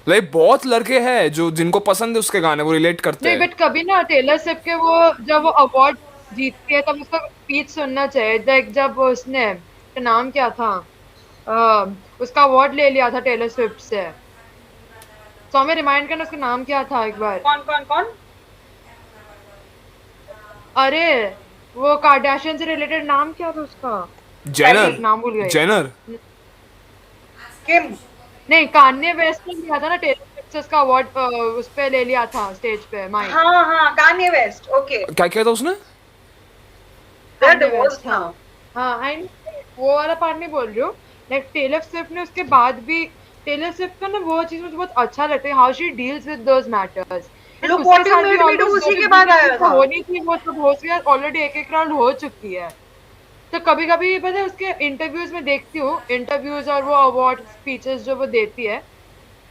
Like बहुत लड़के हैं जो जिनको पसंद है उसके गाने, वो रिलेट करते नहीं हैं। बट कभी ना टेलर स्विफ्ट के वो जब वो अवार्ड जीतती है तब उसका स्पीच सुनना चाहिए। लाइक जब उसने, उसका नाम क्या था, उसका अवार्ड ले लिया था टेलर स्विफ्ट से, तो हमें रिमाइंड करना उसका नाम क्या था एक बार। कौन? अरे वो कार्डाशियन से रिलेटेड नाम क्या था उसका, नाम भूल जेनर गई। जेनर किम। नहीं कान्ये वेस्ट ने लिया था ना टेलर स्विफ्ट से उसका अवार्ड, उस पे ले लिया था स्टेज पे माइक। हाँ, Kanye West. Okay. क्या किया था उसने? They're Kanye divorced West, now. हाँ आई वो वाला पार्ट नहीं बोल रही हूँ। लाइक टेलर स्विफ्ट ने उसके बाद भी, टेलर स्विफ्ट का ना वो चीज मुझे बहुत अच्छा लगता है, how she deals with those matters. Look what you made me do उसी के बाद आया था। होनी थी वो सब हो गया ऑलरेडी, एक राउंड हो चुकी है। तो कभी कभी पता है उसके इंटरव्यूज में देखती हूँ, इंटरव्यूज और वो अवार्ड स्पीचेस जो वो देती है,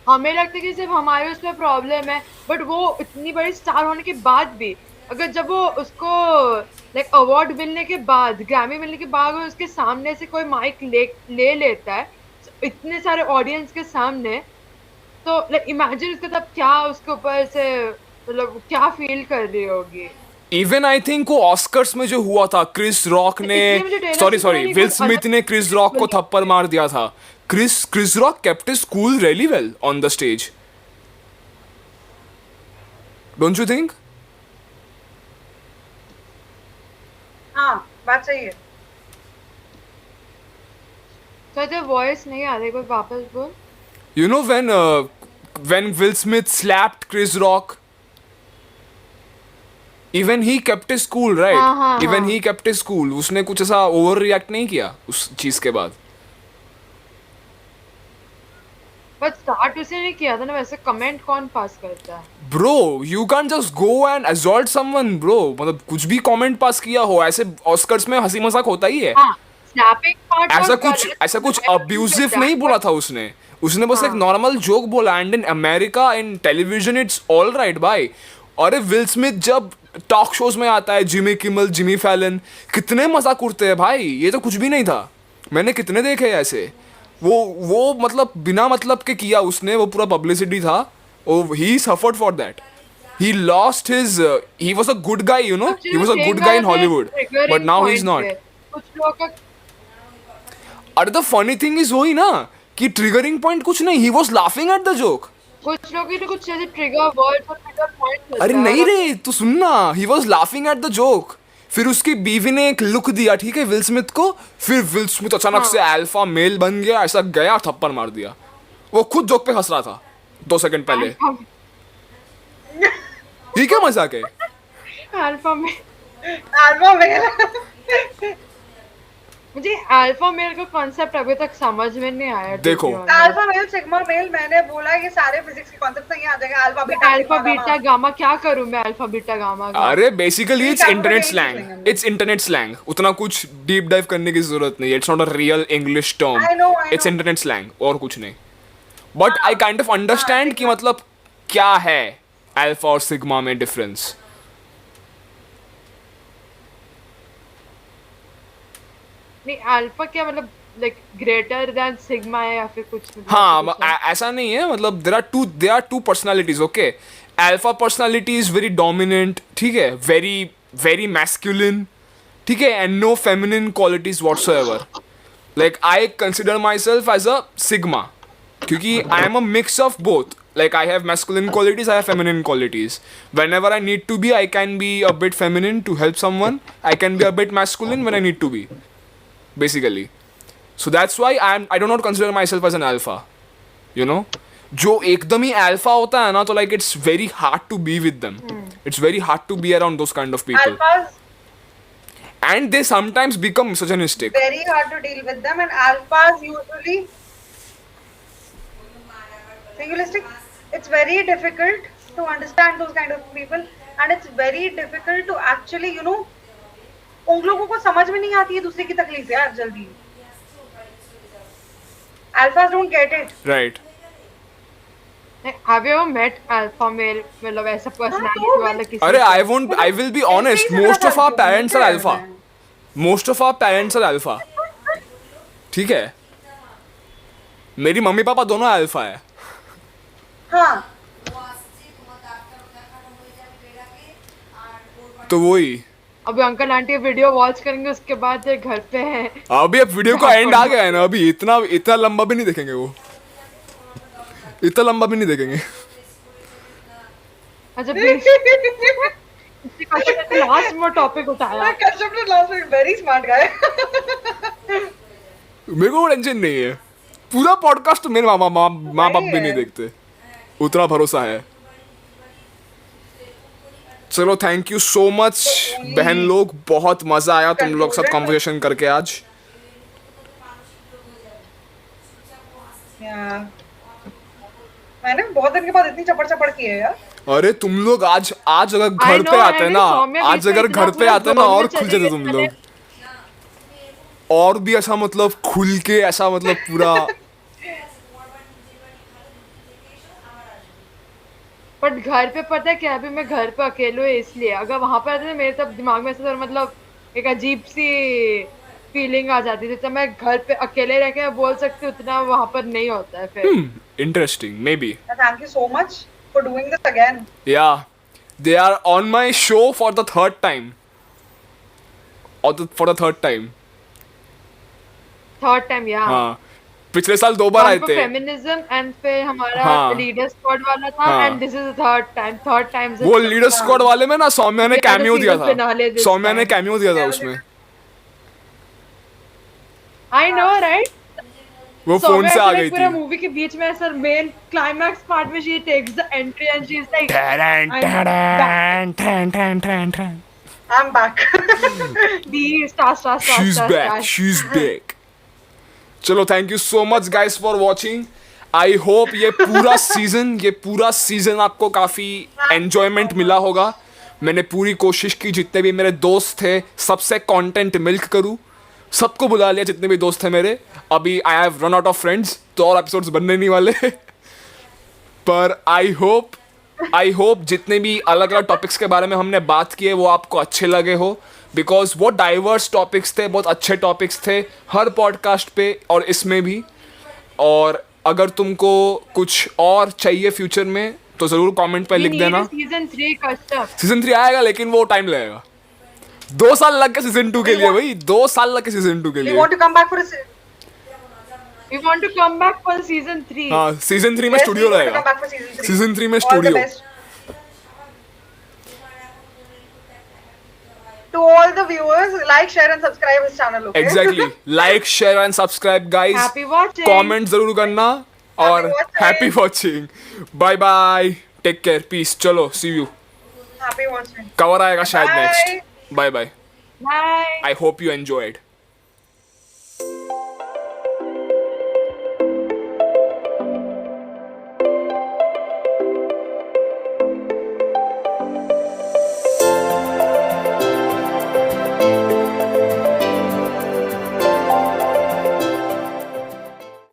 हमें लगता है कि सिर्फ हमारे उसमें प्रॉब्लम है, बट वो इतनी बड़ी स्टार होने के बाद भी अगर जब वो उसको लाइक अवार्ड मिलने के बाद, ग्रैमी मिलने के बाद अगर उसके सामने से कोई माइक ले लेता है इतने सारे ऑडियंस के सामने, तो लाइक इमेजिन उसका तब क्या उसके ऊपर से मतलब क्या फील कर रही होगी। इवन आई थिंक वो ऑस्कर्स में जो हुआ था, क्रिस रॉक ने, इसलिए मुझे Taylor सॉरी Swift नहीं विल कुछ स्मिथ अलग ने क्रिस रॉक को थप्पड़ मार दिया था। Chris Rock kept his cool really well on the stage, don't you think? हाँ, बात सही है। तो जो वॉइस नहीं आ रही, कोई वापस बोल। You know when Will Smith slapped Chris Rock, even he kept his cool, right? हाँ, Even हाँ. he kept his cool. उसने कुछ ऐसा ओवर रिएक्ट नहीं किया उस चीज के बाद। बट स्टार्ट उसने नहीं किया था ना, वैसे कमेंट कौन पास करता है? Bro you can just go and assault someone bro, मतलब कुछ भी कमेंट पास किया हो, ऐसे ऑस्कर्स में हंसी मजाक होता ही है। हाँ, स्नैपिंग पार्ट ऐसा कुछ अब्यूजिव नहीं बोला था उसने, उसने बस एक नॉर्मल जोक बोला। And in America in television it's all right भाई। अरे विल स्मिथ जब टॉक शोज में आता है, जिमी किमल, जिमी फैलन, कितने मजाक उड़ते हैं भाई, ये तो कुछ भी नहीं था। मैंने कितने देखे हैं ऐसे। वो मतलब बिना मतलब के किया उसने, वो पूरा पब्लिसिटी था। ही suffered for that, he lost his he was a good guy, you know, he was a good guy in Hollywood, but now he's not. कुछ लोग का अरे द फनी थिंग इज वही ना कि ट्रिगरिंग पॉइंट कुछ नहीं, he was laughing at the joke. कुछ लोग की तो कुछ ऐसे ट्रिगर वर्ड्स और ट्रिगर पॉइंट्स अरे नहीं रे, तू सुनना, he was laughing at the joke. फिर उसकी बीवी ने एक लुक दिया, ठीक है, विल स्मिथ को। फिर विल स्मिथ अचानक से अल्फा मेल बन गया, ऐसा गया थप्पड़ मार दिया। वो खुद जोक पे हंस रहा था 2 सेकंड पहले। ये क्या मजाक है? अल्फा में अल्फा मेल मुझे अल्फा मेल का कॉन्सेप्ट अभी तक समझ में नहीं आया। देखो, अल्फा मेल सिग्मा मेल, मैंने बोला ये सारे फिजिक्स के कॉन्सेप्ट नहीं आ जाएंगे। अल्फा बीटा गामा क्या करूं मैं? अल्फा बीटा गामा का अरे basically it's internet slang, it's internet slang. उतना कुछ डीप डाइव करने की जरूरत नहीं है, it's not a real English I know, term, it's internet slang और कुछ नहीं। But I kind of understand कि मतलब क्या है अल्फा और सिग्मा में डिफरेंस। नहीं, अल्फा क्या मतलब लाइक ग्रेटर देन सिग्मा है या फिर कुछ? हाँ, ऐसा नहीं है, मतलब there are two personalities, okay. Alpha personality is very dominant, ठीक है, वेरी वेरी मैस्कुलिन, ठीक है, and no feminine qualities whatsoever. Like I consider myself as a sigma, क्योंकि I am a mix of both. Like I have masculine qualities, I have feminine qualities. Whenever I need to be, I can be a bit feminine to help someone. I can be a bit masculine when I need to be, basically. So that's why I do not consider myself as an alpha. You know, जो एकदम ही alpha होता है ना, तो like it's very hard to be with them. It's very hard to be around those kind of people. alphas And they sometimes become misogynistic. very hard to deal with them, and alphas usually singulistic. It's very difficult to understand those kind of people, and it's very difficult to actually, you know, उन लोगों को समझ में नहीं आती है दूसरे की तकलीफ यार जल्दी। alphas don't get it. Right. Have you ever met alpha male? मतलब ऐसा पर्सनालिटी वाला किसी? अरे I will be honest, most of our parents are alpha. Most of our parents are alpha. ठीक है, मेरी मम्मी पापा दोनों अल्फा है। हाँ, तो वही, अभी अंकल आंटी वीडियो वॉच करेंगे, उसके बाद ये घर पे हैं। अभी अब वीडियो का एंड आ गया है ना, अभी इतना लंबा भी नहीं देखेंगे, वो इतना लंबा भी नहीं देखेंगे। अच्छा लास्ट में टॉपिक उठाया। कश्यप ने लास्ट में वेरी स्मार्ट गाय। मेरे को टेंशन नहीं है, पूरा पॉडकास्ट तो मेरे माँ बाप भी नहीं देखते, उतना भरोसा है। चलो, थैंक यू सो मच बहन लोग, बहुत मजा आया तुम लोग साथ कॉन्वर्सेशन करके आज। मैंने बहुत दिन के बाद इतनी चपड़ की है यार। अरे तुम लोग आज अगर घर पे आते ना, आज अगर घर पे आते ना, और खुल जाते तुम लोग, और भी ऐसा मतलब खुल के, ऐसा मतलब पूरा। बट घर पे पता है क्या, अभी मैं घर पे अकेले हूँ, इसलिए अगर वहां पर आते ना, मेरे तब दिमाग में ऐसा मतलब एक अजीब सी फीलिंग आ जाती थी। तो मैं घर पे अकेले रह के बोल सकती हूँ, उतना वहां पर नहीं होता है फिर। Interesting, maybe. Thank you so much for doing this again. Yeah, they are on my show for the third time. For the third time. Third time या हाँ, पिछले साल 2 बार आए थे। फेमिनिज्म एंड फिर हमारा हाँ, लीडर स्क्वाड वाला था, and this is third time. वो लीडर स्क्वाड वाले में ना सौम्या ने कैमियो दिया था, सौम्या ने कैमियो दिया था उसमें। आई नो राइट, वो फोन से आ गई थी। पूरा मूवी के बीच में सर मेन क्लाइमैक्स पार्ट में she takes the entry and she is like I'm back. She's She's back. चलो, thank you so much guys for watching, I hope ये पूरा सीजन आपको काफ़ी एन्जॉयमेंट मिला होगा. मैंने पूरी कोशिश की जितने भी मेरे दोस्त थे सबसे कंटेंट मिल्क करूँ. सबको बुला लिया जितने भी दोस्त थे मेरे. अभी I have run out of friends तो और एपिसोड्स बनने नहीं वाले. पर आई होप जितने भी अलग अलग टॉपिक्स के बारे में हमने बात की है वो आपको अच्छे लगे हो. बिकॉज वो डाइवर्स टॉपिक्स थे, बहुत अच्छे टॉपिक्स थे हर पॉडकास्ट पे और इसमें भी. और अगर तुमको कुछ और चाहिए फ्यूचर में तो ज़रूर कमेंट पे लिख देना. सीजन 3 का स्टफ. सीजन 3 आएगा लेकिन वो टाइम लगेगा. 2 साल लग गए सीजन 2 के लिए भाई. 2 साल लग गए सीजन 2 के We लिए. want to come back for a We want to come back for season 3. हाँ, सीजन 3 में Yes, studio we want to रहेगा. come back for season 3. Season 3 में All the studio. best. To all the viewers, like, share and subscribe his channel, okay? Exactly. Like share and subscribe guys. Happy watching. Comment जरूर करना और watching. Happy watching. Bye bye. Take care. Peace. चलो see you. Happy watching. Cover आएगा शायद Bye. Next. Bye bye. Bye. I hope you enjoyed.